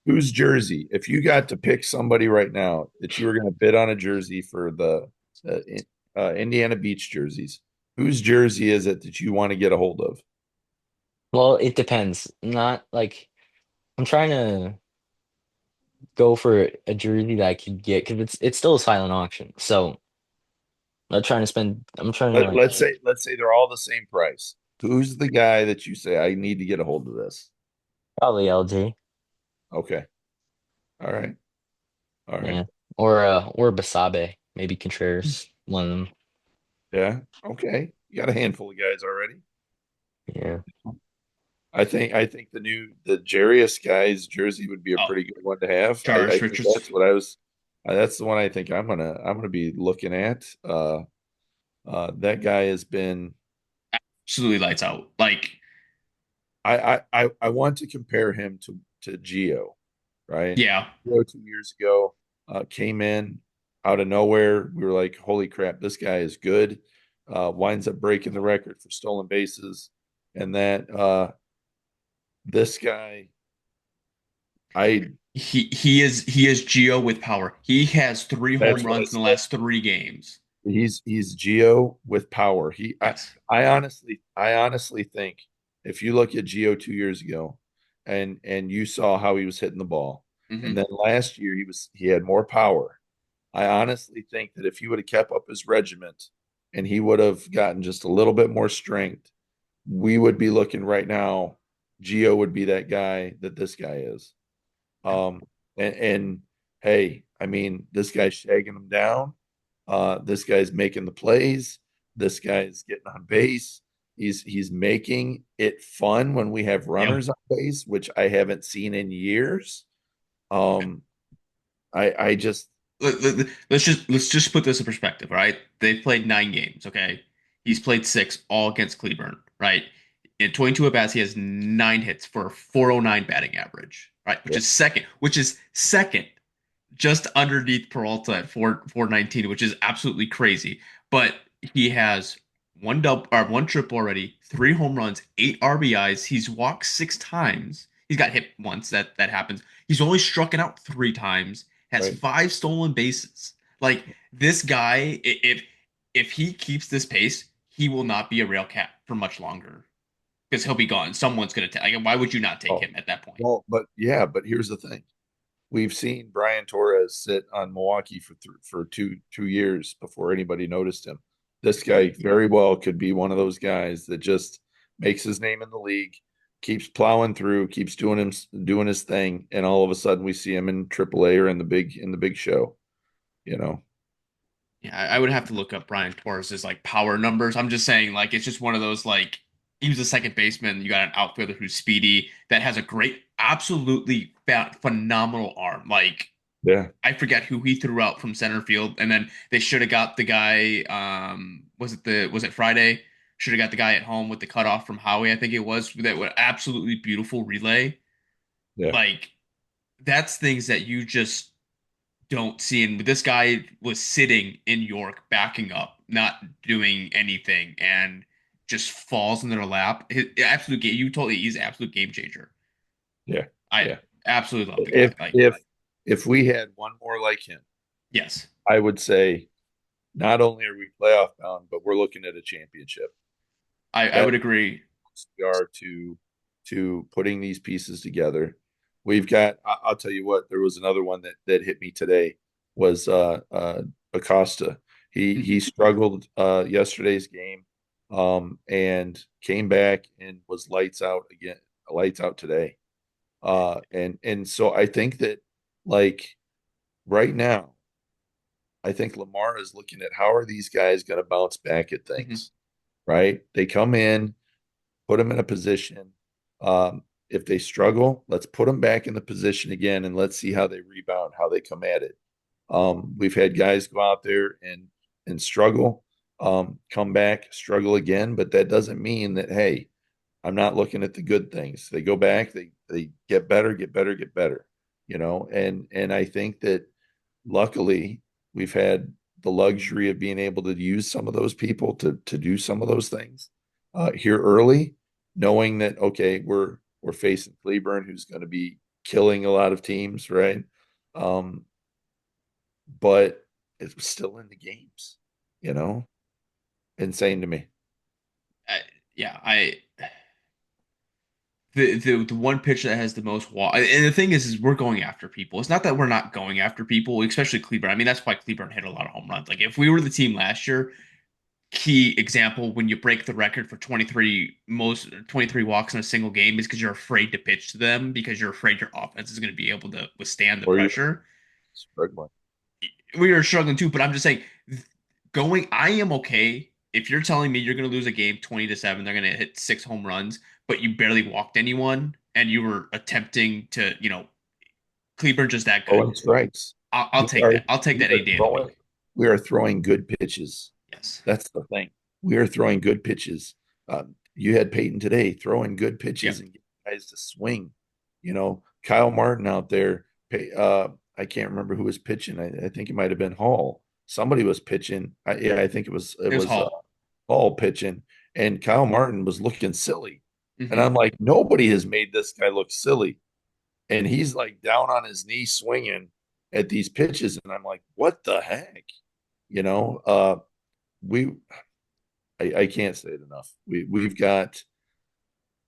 who's jersey? If you got to pick somebody right now that you were going to bid on a jersey for the Indiana Beach jerseys, whose jersey is it that you want to get a hold of? Well, it depends. Not like I'm trying to go for a jersey that I could get because it's still a silent auction. So I'm trying to spend. I'm trying to Let, like let's say they're all the same price. Who's the guy that you say I need to get a hold of this? probably LG, Okay. All right. All right. yeah, or Basabe, maybe Contreras, one of them. Yeah. Okay. You got a handful of guys already. Yeah, I think the Jarius guy's jersey would be a Oh, pretty good one to have. I Charles think Richards that's the one I think I'm gonna be looking at. That guy has been absolutely lights out. Like, I want to compare him to Gio, right? yeah, Gio 2 years ago came in out of nowhere. We were like, holy crap, this guy is good. Winds up breaking the record for stolen bases. And that this guy, I he is Geo with power. He has three home that's what I runs in the said. last 3 games. He's Gio with power. Yes. I honestly think if you look at Gio 2 years ago and you saw how he was hitting the ball, and Hmm. then last year he had more power. I honestly think that if he would have kept up his regiment and he would have gotten just a little bit more strength, we would be looking right now. Gio would be that guy that this guy is. And hey, I mean, this guy's shagging them down. This guy's making the plays. This guy's getting on base. He's making it fun when we have Yep. runners on base, which I haven't seen in years. Um, I just Let's just put this in perspective, right? They've played 9 games, okay? He's played six, all against Cleburne, right? In 22 at bats, he has 9 hits for a 409 batting average, right? Which is second, just underneath Peralta at 419, which is absolutely crazy. But he has one triple already, 3 home runs, 8 RBIs. He's walked 6 times. He's got hit once. That happens. He's only struck out 3 times. Has right. 5 stolen bases. Like, this guy, if he keeps this pace, he will not be a rail cat for much longer because he'll be gone. Someone's gonna take. Like, why would you not take Oh, him at that point? well, but yeah, but here's the thing. We've seen Brian Torres sit on Milwaukee for two years before anybody noticed him. This guy very well could be one of those guys that just makes his name in the league, keeps plowing through, keeps doing his thing, and all of a sudden we see him in AAA or in the big show. You know, Yeah, I would have to look up Brian Torres's like power numbers. I'm just saying, like, it's just one of those like he was a second baseman. You got an outfielder who's speedy that has a great, absolutely phenomenal arm. Like Yeah. I forget who he threw out from center field, and then they should have got the guy. Was it Friday? Should have got the guy at home with the cutoff from Howie. I think it was that was absolutely beautiful relay. Yeah. Like that's things that you just don't see. And this guy was sitting in York, backing up, not doing anything, and just falls in their lap. His absolute game. You told me he's an absolute game changer. Yeah. I Yeah. absolutely love the guy. If Like if if we had one more like him, yes, I would say not only are we playoff bound, but we're looking at a championship. I That would agree. we are to putting these pieces together. We've got. I'll tell you what. There was another one that hit me today. Was Acosta. He Mhm. struggled yesterday's game, and came back and was lights out again. Lights out today. And so I think that like right now, I think Lamar is looking at how are these guys going to bounce back at Mhm. things, right? They come in, put them in a position. If they struggle, let's put them back in the position again and let's see how they rebound, how they come at it. We've had guys go out there and struggle, come back, struggle again, but that doesn't mean that, hey, I'm not looking at the good things. They go back, they get better, get better, get better, and I think that luckily we've had the luxury of being able to use some of those people to do some of those things here early, knowing that okay, we're facing Cleburne, who's going to be killing a lot of teams, right? Um, but it's still in the games, you know, insane to me. I, yeah, I the one pitch that has the most walk. And the thing is we're going after people. It's not that we're not going after people, especially Cleburne. I mean, that's why Cleburne hit a lot of home runs. Like if we were the team last year, key example when you break the record for 23 walks in a single game is because you're afraid to pitch to them because you're afraid your offense is going to be able to withstand the Or you're pressure. struggling. We are struggling too, but I'm just saying going I am okay if you're telling me you're going to lose a game 20-7, they're going to hit 6 home runs, but you barely walked anyone and you were attempting to, Cleburne just that good. Throwing strikes. I'll We take are that. I'll take we that are any day of the throwing week. we are throwing good pitches. Yes. That's the thing. We are throwing good pitches. You had Peyton today throwing good pitches Yep. and getting guys to swing. Kyle Martin out there. I can't remember who was pitching. I think it might have been Hall. Somebody was pitching. Yeah, I think it It was was Hall. Hall pitching, and Kyle Martin was looking silly. And Hmm. I'm like, nobody has made this guy look silly, and he's like down on his knee swinging at these pitches, and I'm like, what the heck? You know, we I can't say it enough. We've got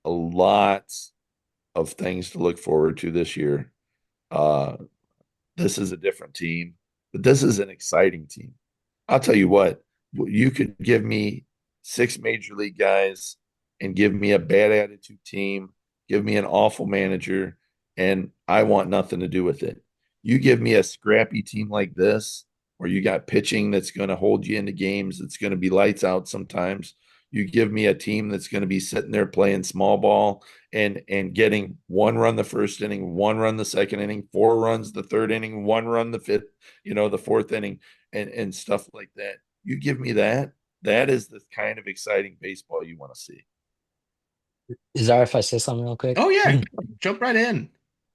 a lot of things to look forward to this year. Uh, this is a different team, but this is an exciting team. I'll tell you what, you could give me 6 major league guys and give me a bad attitude team, give me an awful manager, and I want nothing to do with it. You give me a scrappy team like this, where you got pitching that's going to hold you into games, that's going to be lights out sometimes. You give me a team that's going to be sitting there playing small ball and getting 1 run the first inning, 1 run the second inning, 4 runs the third inning, 1 run the fifth, the fourth inning, and stuff like that. You give me that. That is the kind of exciting baseball you want to see. Is that if I say something real quick? Oh yeah, jump right in.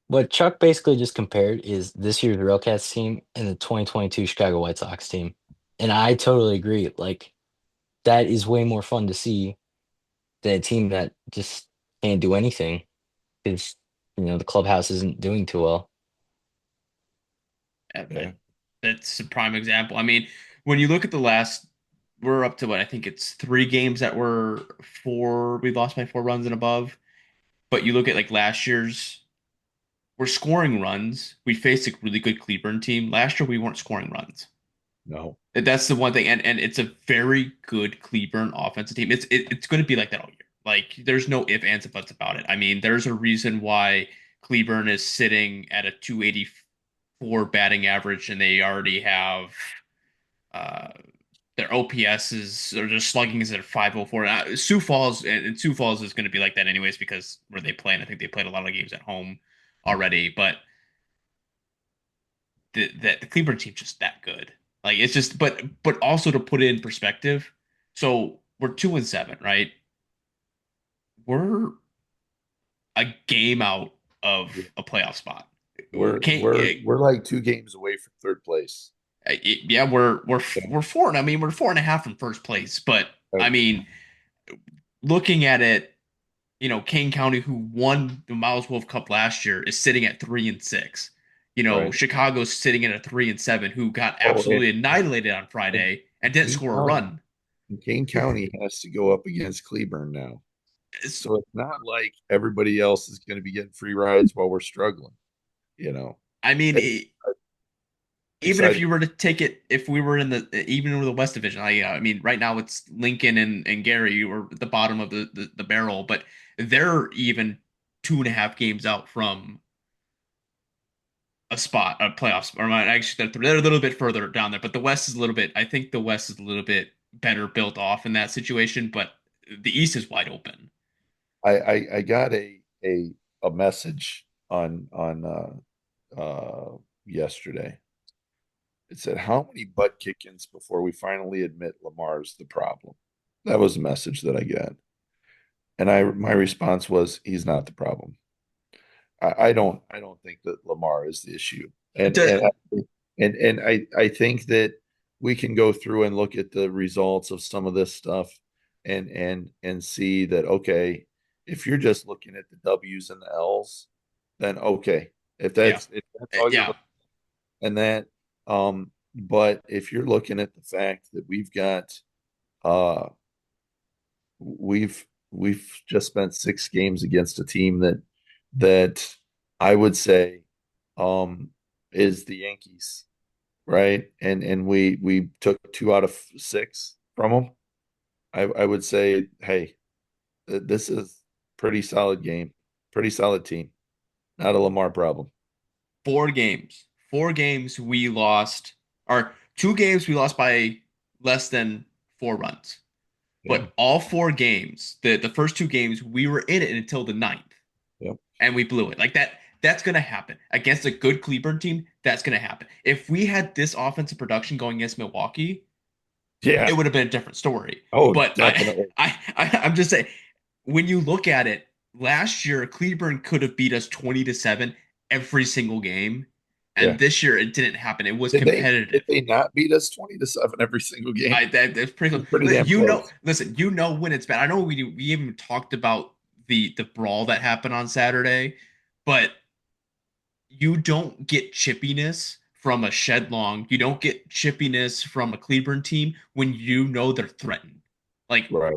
What Chuck basically just compared is this year's RailCats team and the 2022 Chicago White Sox team. And I totally agree. Like, that is way more fun to see than a team that just can't do anything because, the clubhouse isn't doing too well. Yeah. That's a prime example. I mean, when you look at the last, we're up to what I think it's 3 games that were four. We lost by 4 runs and above. But you look at like last year's, we're scoring runs. We faced a really good Cleburne team. Last year we weren't scoring runs. No. That's the one thing, and it's a very good Cleburne offensive team. It's going to be like that all year. Like there's no if, ands, and buts about it. I mean, there's a reason why Cleburne is sitting at a 284 batting average, and they already have uh Their OPS is or their slugging is at 504. Sioux Falls and Sioux Falls is going to be like that anyways because where they play, and I think they played a lot of games at home already. But the Cleburne team's just that good. Like it's just, but also to put it in perspective, so we're 2-7, right? We're a game out of a playoff spot. We're Can't, we're we're like 2 games away from third place. yeah, we're four. I mean, we're 4.5 from first place. But I Right. mean, looking at it, Kane County, who won the Miles Wolf Cup last year, is sitting at 3-6. Right. Chicago's sitting at a 3-7, who got Oh, absolutely annihilated on and, Friday and and didn't score a run. Kane County has to go up against Cleburne now. It's, So it's not like everybody else is going to be getting free rides while we're struggling. You know, I mean, it's even if exciting. you were to take it, if we were in even in the West Division, I mean, right now it's Lincoln and Gary were at the bottom of the barrel, but they're even 2.5 games out from a playoffs, or actually they're a little bit further down there. But the West is a little bit. I think the West is a little bit better built off in that situation, but the East is wide open. I got a message on yesterday. It said, "How many butt kickings before we finally admit Lamar's the problem?" That was the message that I got, and my response was, "He's not the problem." I don't think that Lamar is the issue, and and The, I think that we can go through and look at the results of some of this stuff, and see that, okay, if you're just looking at the W's and the L's, then okay, yeah, if that's all you're yeah. looking and that, but if you're looking at the fact that uh we've just spent 6 games against a team that I would say um is the Yankees, right? And we took 2 out of 6 from them. I would say, hey, this is pretty solid game, pretty solid team, not a Lamar problem. 4 games. 4 games we lost, or 2 games we lost by less than 4 runs. Yeah, But all 4 games, the first 2 games, we were in it until the ninth, yep, and we blew it. Like that. That's gonna happen against a good Cleburne team. That's gonna happen. If we had this offensive production going against Milwaukee, it yeah. would have been a different story. Oh, But definitely. I'm just saying, when you look at it, last year Cleburne could have beat us 20-7 every single game, and Yeah. this year it didn't happen. It was Did competitive. they not beat us 20-7 every single game? That's pretty It was close. pretty damn close. Listen, when it's bad. I know we even talked about the brawl that happened on Saturday, but you don't get chippiness from a shed long. You don't get chippiness from a Cleburne team when you know they're threatened. Like Right.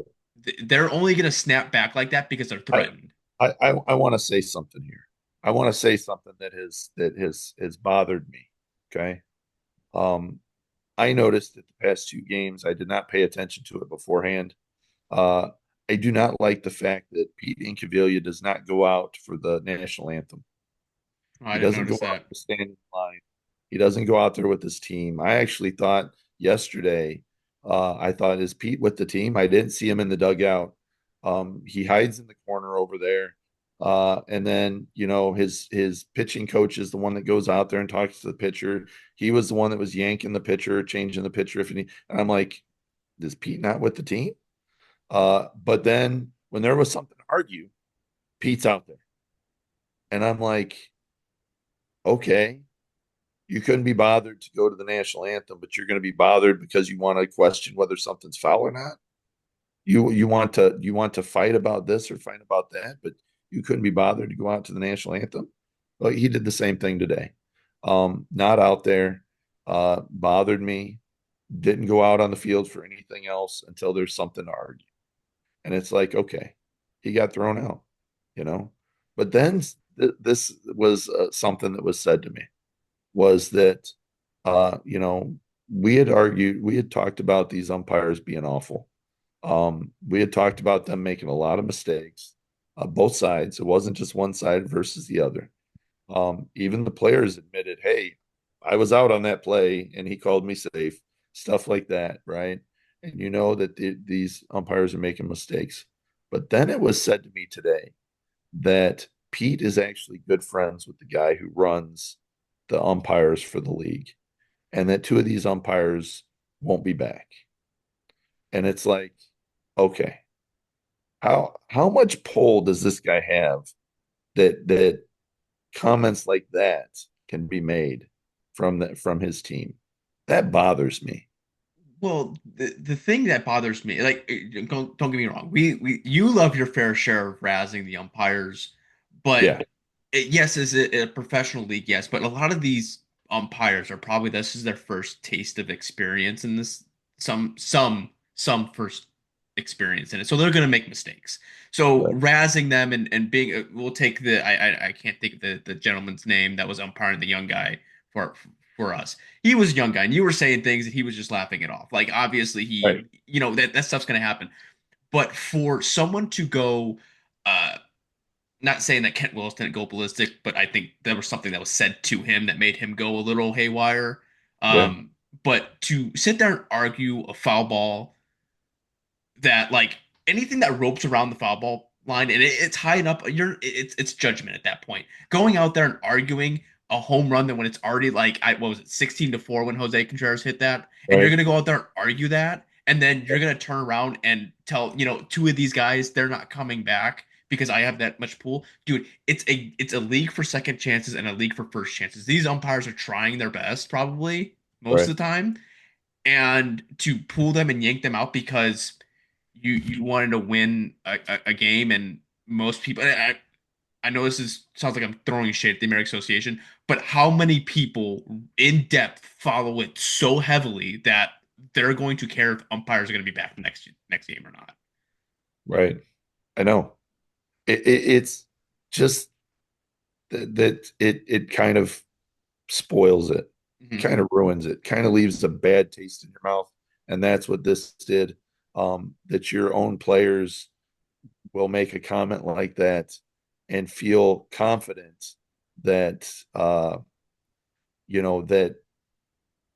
they're only gonna snap back like that because they're I threatened. I want to say something here. I want to say something that has bothered me. Okay. Um, I noticed that the past 2 games, I did not pay attention to it beforehand. Uh, I do not like the fact that Pete Incaviglia does not go out for the national anthem. Oh, I He didn't doesn't go notice out that. to stand in line. He doesn't go out there with his team. I actually thought yesterday, I thought, is Pete with the team? I didn't see him in the dugout. He hides in the corner over there. And then, his pitching coach is the one that goes out there and talks to the pitcher. He was the one that was yanking the pitcher, changing the pitcher if he need. And I'm like, is Pete not with the team? But then when there was something to argue, Pete's out there. And I'm like, okay, you couldn't be bothered to go to the national anthem, but you're going to be bothered because you want to question whether something's foul or not. You want to fight about this or fight about that, but you couldn't be bothered to go out to the national anthem. Well, he did the same thing today. Not out there, bothered me. Didn't go out on the field for anything else until there's something to argue. And it's like, okay, he got thrown out, you know. But then this was something that was said to me was that, you know, we had talked about these umpires being awful. We had talked about them making a lot of mistakes, both sides. It wasn't just one side versus the other. Even the players admitted, hey, I was out on that play and he called me safe, stuff like that, right? and you know that these umpires are making mistakes. But then it was said to me today that Pete is actually good friends with the guy who runs the umpires for the league, and that two of these umpires won't be back. And it's like, okay, how much pull does this guy have that comments like that can be made from his team? That bothers me. Well, the thing that bothers me, like, don't get me wrong, we you love your fair share of razzing the umpires, but Yeah, yes, is it a professional league? Yes, but a lot of these umpires are probably this is their first taste of experience in this some first experience in it, so they're gonna make mistakes. So right, razzing them and being we'll take the I can't think of the gentleman's name that was umpiring the young guy for for us. He was a young guy, and you were saying things that he was just laughing it off. Like obviously right, that stuff's gonna happen. But for someone to go, uh, not saying that Kent Willis didn't go ballistic, but I think there was something that was said to him that made him go a little haywire. yeah, But to sit there and argue a foul ball that like anything that ropes around the foul ball line and it's high enough, it's judgment at that point. Going out there and arguing a home run that when it's already like what was it 16-4 when Jose Contreras hit that, and you're right, gonna go out there and argue that, and then you're gonna turn around and tell two of these guys they're not coming back because I have that much pull, dude. It's a league for second chances and a league for first chances. These umpires are trying their best probably most right, of the time, and to pull them and yank them out because you wanted to win a game, and most people I know this is sounds like I'm throwing shade at the American Association, but how many people in depth follow it so heavily that they're going to care if umpires are going to be back next game or not? right. I know. It's just that it kind of spoils it, Hmm. kind of ruins it, kind of leaves a bad taste in your mouth. And that's what this did. That your own players will make a comment like that and feel confident that that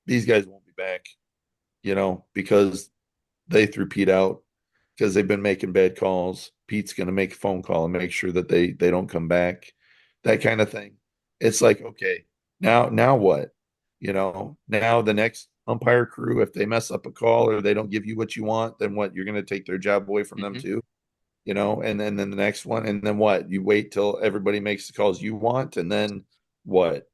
these guys won't be back, because they threw Pete out because they've been making bad calls. Pete's going to make a phone call and make sure that they don't come back, that kind of thing. It's like, okay, now what? Now the next umpire crew, if they mess up a call or they don't give you what you want, then what? You're going to take their job away from them Hmm. too, and then the next one, and then what? You wait till everybody makes the calls you want, and then what?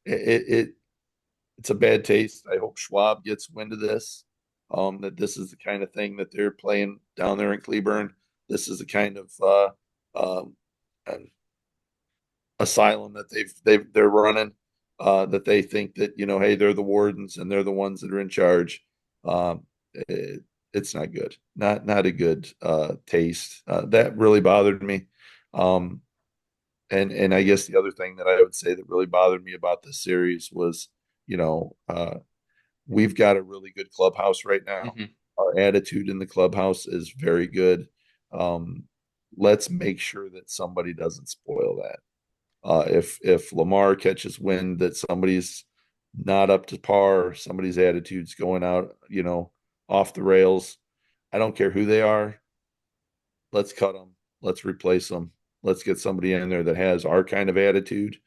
It's a bad taste. I hope Schwab gets wind of this. That this is the kind of thing that they're playing down there in Cleburne. This is the kind of um, asylum that they're running. That they think that hey, they're the wardens and they're the ones that are in charge. It's not good. Not a good taste. That really bothered me. Um, and I guess the other thing that I would say that really bothered me about this series was, you know, uh, we've got a really good clubhouse right now. Hmm. Our attitude in the clubhouse is very good. Um, let's make sure that somebody doesn't spoil that. If Lamar catches wind that somebody's not up to par, somebody's attitude's going out, off the rails, I don't care who they are. Let's cut them. Let's replace them. Let's get somebody in there that has our kind of attitude,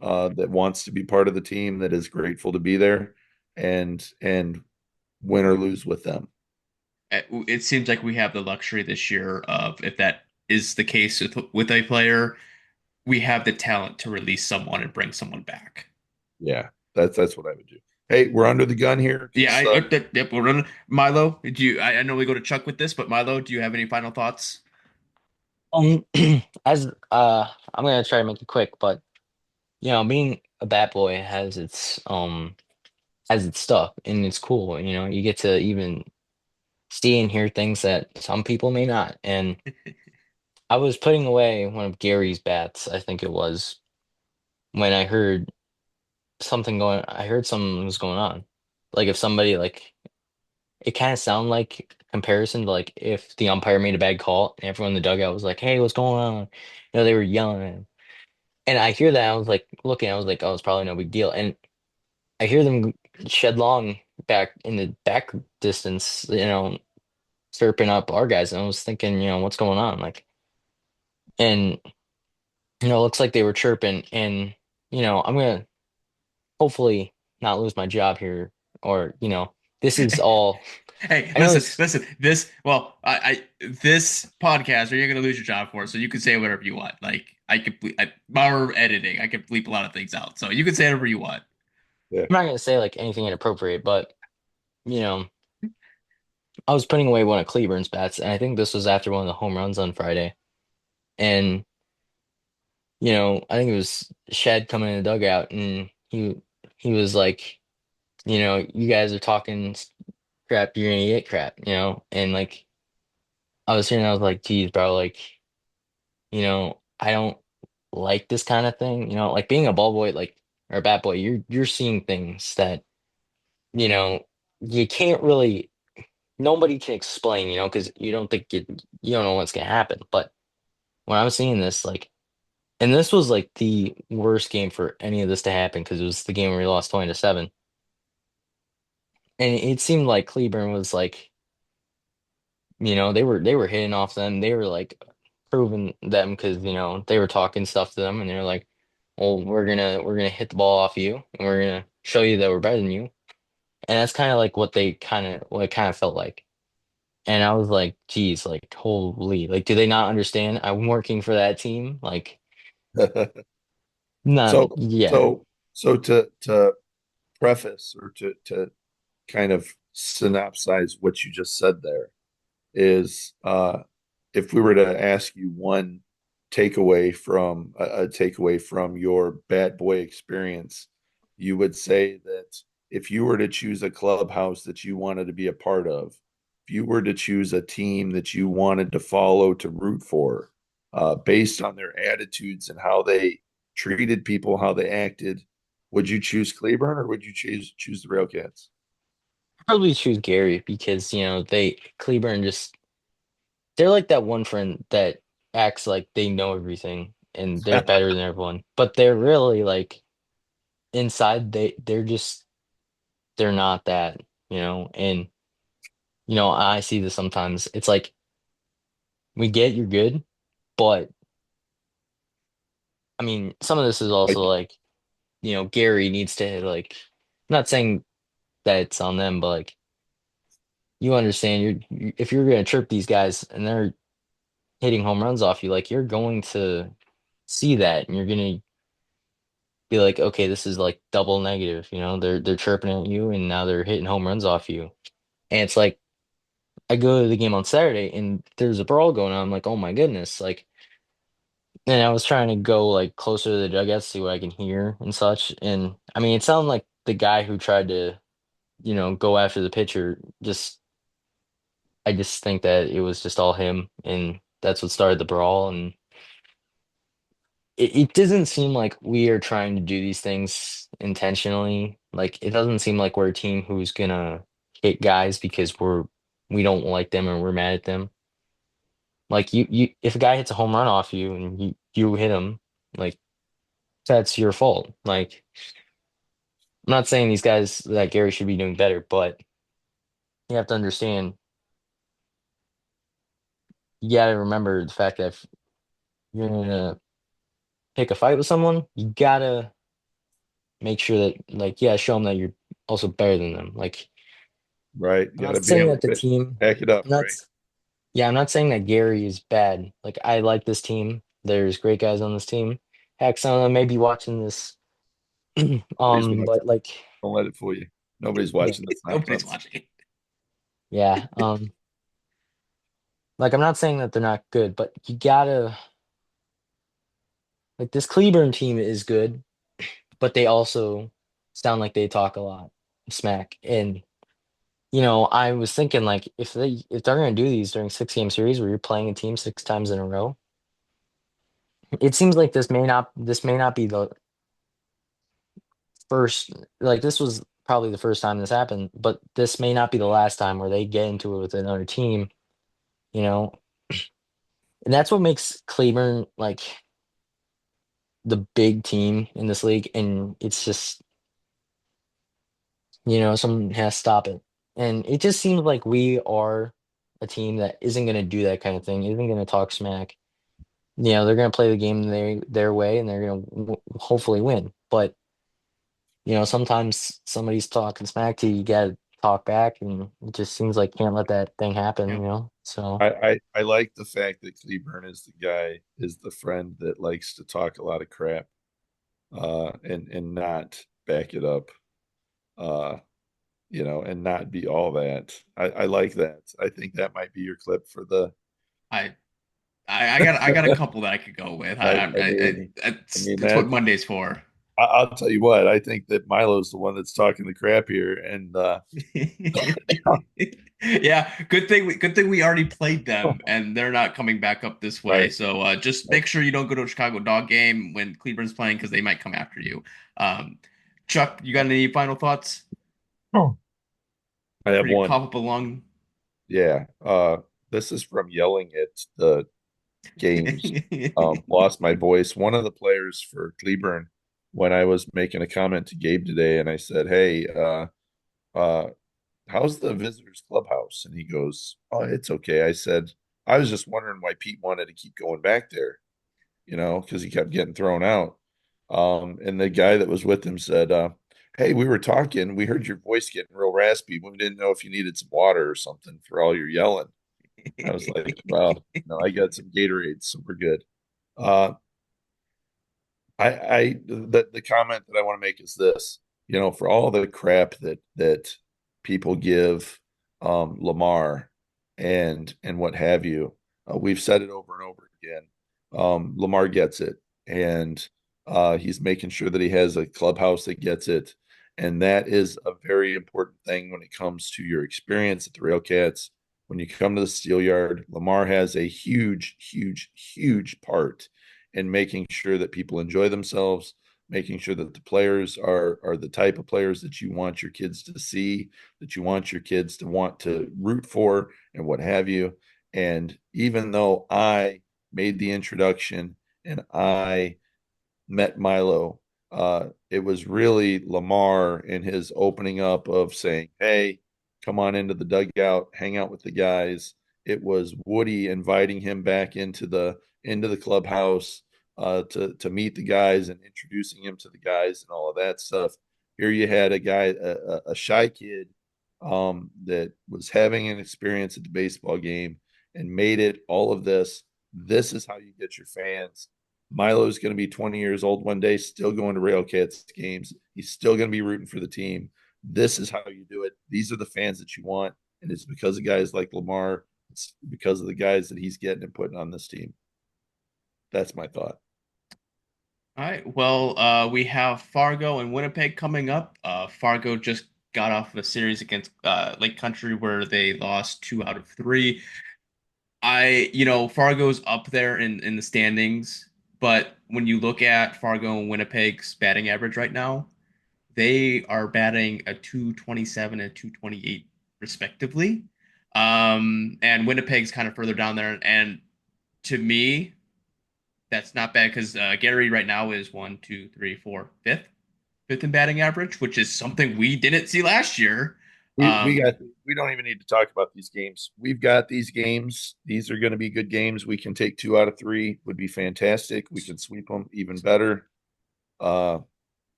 Hmm. that wants to be part of the team, that is grateful to be there, and win or lose with them. It seems like we have the luxury this year of if that is the case with a player, we have the talent to release someone and bring someone back. Yeah, that's what I would do. Hey, we're under the gun here Yeah, because yep, we're running. Milo, do you? I know we go to Chuck with this, but Milo, do you have any final thoughts? Um, as I'm gonna try to make it quick, but being a bat boy has its stuff and it's cool. You get to even see and hear things that some people may not. And I was putting away one of Gary's bats, I think it was, when I heard I heard something was going on. Like if somebody like it kind of sounded like comparison to like if the umpire made a bad call and everyone in the dugout was like, "Hey, what's going on?" They were yelling. And I hear that, I was like looking, I was like, "Oh, it's probably no big deal." And I hear them. Shed Long back in the back distance, chirping up our guys, and I was thinking, what's going on? Like, and it looks like they were chirping, and I'm gonna hopefully not lose my job here, or this is all. Hey, I know listen, it's listen. This podcast, you're gonna lose your job for, so you can say whatever you want. Like I could, our editing, I could bleep a lot of things out, so you can say whatever you want. Yeah. I'm not gonna say like anything inappropriate, but you know, I was putting away one of Cleburne's bats, and I think this was after one of the home runs on Friday, and I think it was Shed coming in the dugout, and he was like, you guys are talking crap, you're gonna get crap, and like I was hearing, I was like, geez, bro, like, I don't like this kind of thing, like being a ball boy, like or a bat boy, you're seeing things that you know you can't really, nobody can explain, because you don't think you don't know what's gonna happen. But when I was seeing this, like, and this was like the worst game for any of this to happen because it was the game where we lost 20-7, and it seemed like Cleburne was like, they were hitting off them, they were like proving them because they were talking stuff to them, and they're like, well, we're gonna hit the ball off you, and we're gonna show you that we're better than you, and that's kind of like what it kind of felt like. And I was like, geez, like, holy, like, do they not understand? I'm working for that team. Like, not, So yeah. so to preface or to kind of synopsize what you just said there is if we were to ask you one takeaway from a takeaway from your bad boy experience, you would say that if you were to choose a clubhouse that you wanted to be a part of, if you were to choose a team that you wanted to follow to root for, based on their attitudes and how they treated people, how they acted, would you choose Cleburne or would you choose the RailCats? Probably choose Gary because, Cleburne just, they're like that one friend that acts like they know everything and they're better than everyone, but they're really like inside, they're not that, and, I see this sometimes. It's like, we get you're good, but I mean, some of this is also like, Gary needs to like, I'm not saying that it's on them, but like you understand, if you're gonna chirp these guys and they're hitting home runs off you, like you're going to see that and you're gonna be like, okay, this is like double negative, they're chirping at you and now they're hitting home runs off you. And it's like I go to the game on Saturday and there's a brawl going on. I'm like, oh my goodness, like, and I was trying to go like closer to the dugout, see what I can hear and such. And I mean, it sounded like the guy who tried to, go after the pitcher just, I just think that it was just all him, and that's what started the brawl. And it doesn't seem like we are trying to do these things intentionally. Like it doesn't seem like we're a team who's gonna hit guys because we don't like them and we're mad at them. Like if a guy hits a home run off you and you hit him, like that's your fault. Like I'm not saying these guys that Gary should be doing better, but you have to understand, you gotta remember the fact that if you're gonna pick a fight with someone, you gotta make sure that, like, yeah, show them that you're also better than them. Like, Right. You I'm got to not be saying able that the to team, back it up, I'm not, right? yeah, I'm not saying that Gary is bad. Like, I like this team. There's great guys on this team. Heck, some of them may be watching this. Nobody's watching. But like, Don't let it fool you. Nobody's yeah, watching the Nobody's synopsis. watching. yeah. Like, I'm not saying that they're not good, but you gotta, like, this Cleburne team is good, but they also sound like they talk a lot smack. And I was thinking like if they're gonna do these during 6 game series where you're playing a team 6 times in a row, it seems like this may not be the first, like this was probably the first time this happened, but this may not be the last time where they get into it with another team, you know, and that's what makes Cleburne like the big team in this league. And it's just Someone has to stop it. And it just seems like we are a team that isn't going to do that kind of thing, isn't going to talk smack. They're going to play the game their way and they're going to hopefully win. But, sometimes somebody's talking smack to you, you got to talk back, and it just seems like can't let that thing happen, Yep. So, I like the fact that Cleburne is the friend that likes to talk a lot of crap, and not back it up, uh, and not be all that. I like that. I think that might be your clip for the. I I got a couple that I could go with. I mean That's what that. Monday's for. I'll tell you what. I think that Milo's the one that's talking the crap here, and Yeah, good thing we already played them and they're not coming back up this way. right. So just make sure you don't go to a Chicago Dog game when Cleburne's playing because they might come after you. Um, Chuck, you got any final thoughts? Oh. I have Before you one. cough up a lung? Yeah. This is from yelling at the games. Lost my voice. One of the players for Cleburne, when I was making a comment to Gabe today, and I said, "Hey, uh, how's the visitors clubhouse?" And he goes, "Oh, it's okay." I said, "I was just wondering why Pete wanted to keep going back there, because he kept getting thrown out." And the guy that was with him said, "Hey, we were talking. We heard your voice getting real raspy. We didn't know if you needed some water or something for all your yelling." I was like, "Well, no, I got some Gatorade, so we're good." Uh, the comment that I want to make is this, for all the crap that people give Lamar and what have you, we've said it over and over again. Lamar gets it, and he's making sure that he has a clubhouse that gets it, and that is a very important thing when it comes to your experience at the RailCats. When you come to the steel yard, Lamar has a huge, huge, huge part and making sure that people enjoy themselves, making sure that the players are the type of players that you want your kids to see, that you want your kids to want to root for, and what have you. And even though I made the introduction and I met Milo, it was really Lamar in his opening up of saying, "Hey, come on into the dugout, hang out with the guys." It was Woody inviting him back into the clubhouse, to meet the guys and introducing him to the guys and all of that stuff. Here you had a guy, a shy kid, that was having an experience at the baseball game and made it all of this. This is how you get your fans. Milo's going to be 20 years old one day, still going to RailCats games. He's still going to be rooting for the team. This is how you do it. These are the fans that you want. And it's because of guys like Lamar. It's because of the guys that he's getting and putting on this team. That's my thought. All right. Well, we have Fargo and Winnipeg coming up. Fargo just got off of a series against Lake Country where they lost 2 out of 3. Fargo's up there in the standings, but when you look at Fargo and Winnipeg's batting average right now, they are batting a 227 and 228 respectively. And Winnipeg's kind of further down there. And to me, that's not bad because Gary right now is one, two, three, four, fifth in batting average, which is something we didn't see last year. We don't even need to talk about these games. We've got these games. These are going to be good games. We can take 2 out of 3, would be fantastic. We can sweep them even better.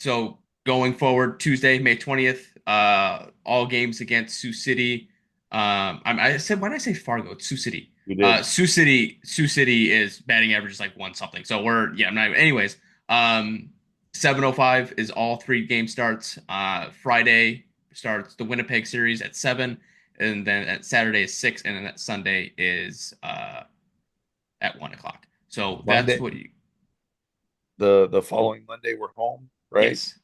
So going forward, Tuesday, May 20th, all games against Sioux City. I said when I say Fargo, it's Sioux City. We did. Sioux City is batting average is like one something. So I'm not. Anyways, 7:05 is all 3 game starts. Friday starts the Winnipeg series at 7, and then at Saturday is 6, and then that Sunday is at 1 o'clock. So that's Monday, what you. the following Monday, we're home, right? Yes.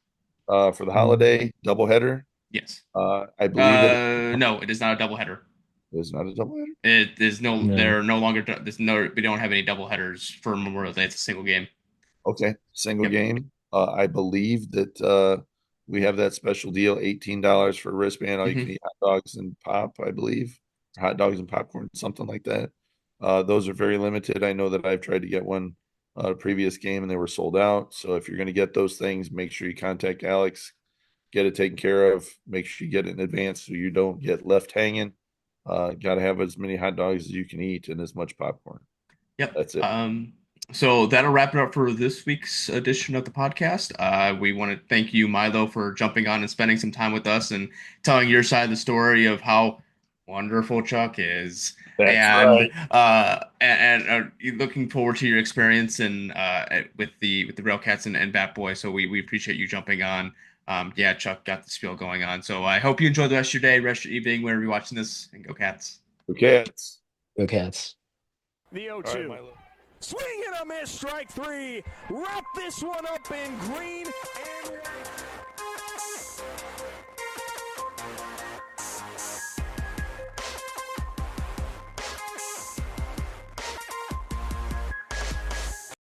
For the holiday doubleheader. Yes. I believe it No, it is not a doubleheader. is not a doubleheader. It is no, No. They're no longer. We don't have any double headers for Memorial Day. It's a single game. Okay, single Yep. game. I believe that we have that special deal, $18 for a wristband. All you can Mhm. eat hot dogs and pop, I believe, hot dogs and popcorn, something like that. Those are very limited. I know that I've tried to get one previous game and they were sold out. So if you're going to get those things, make sure you contact Alex. get it taken care of. Make sure you get it in advance so you don't get left hanging. Got to have as many hot dogs as you can eat and as much popcorn. Yep. That's it. So that'll wrap it up for this week's edition of the podcast. We want to thank you, Milo, for jumping on and spending some time with us and telling your side of the story of how wonderful Chuck is. That's and right. and looking forward to your experience and with the RailCats and Batboy. So we appreciate you jumping on. Yeah, Chuck got the spiel going on. So I hope you enjoy the rest of your day, rest of your evening, wherever you're watching this, and go Cats. Go Cats. Go Cats. The 0-2. All right, Milo. Swing and a miss, strike three. Wrap this one up in green and white.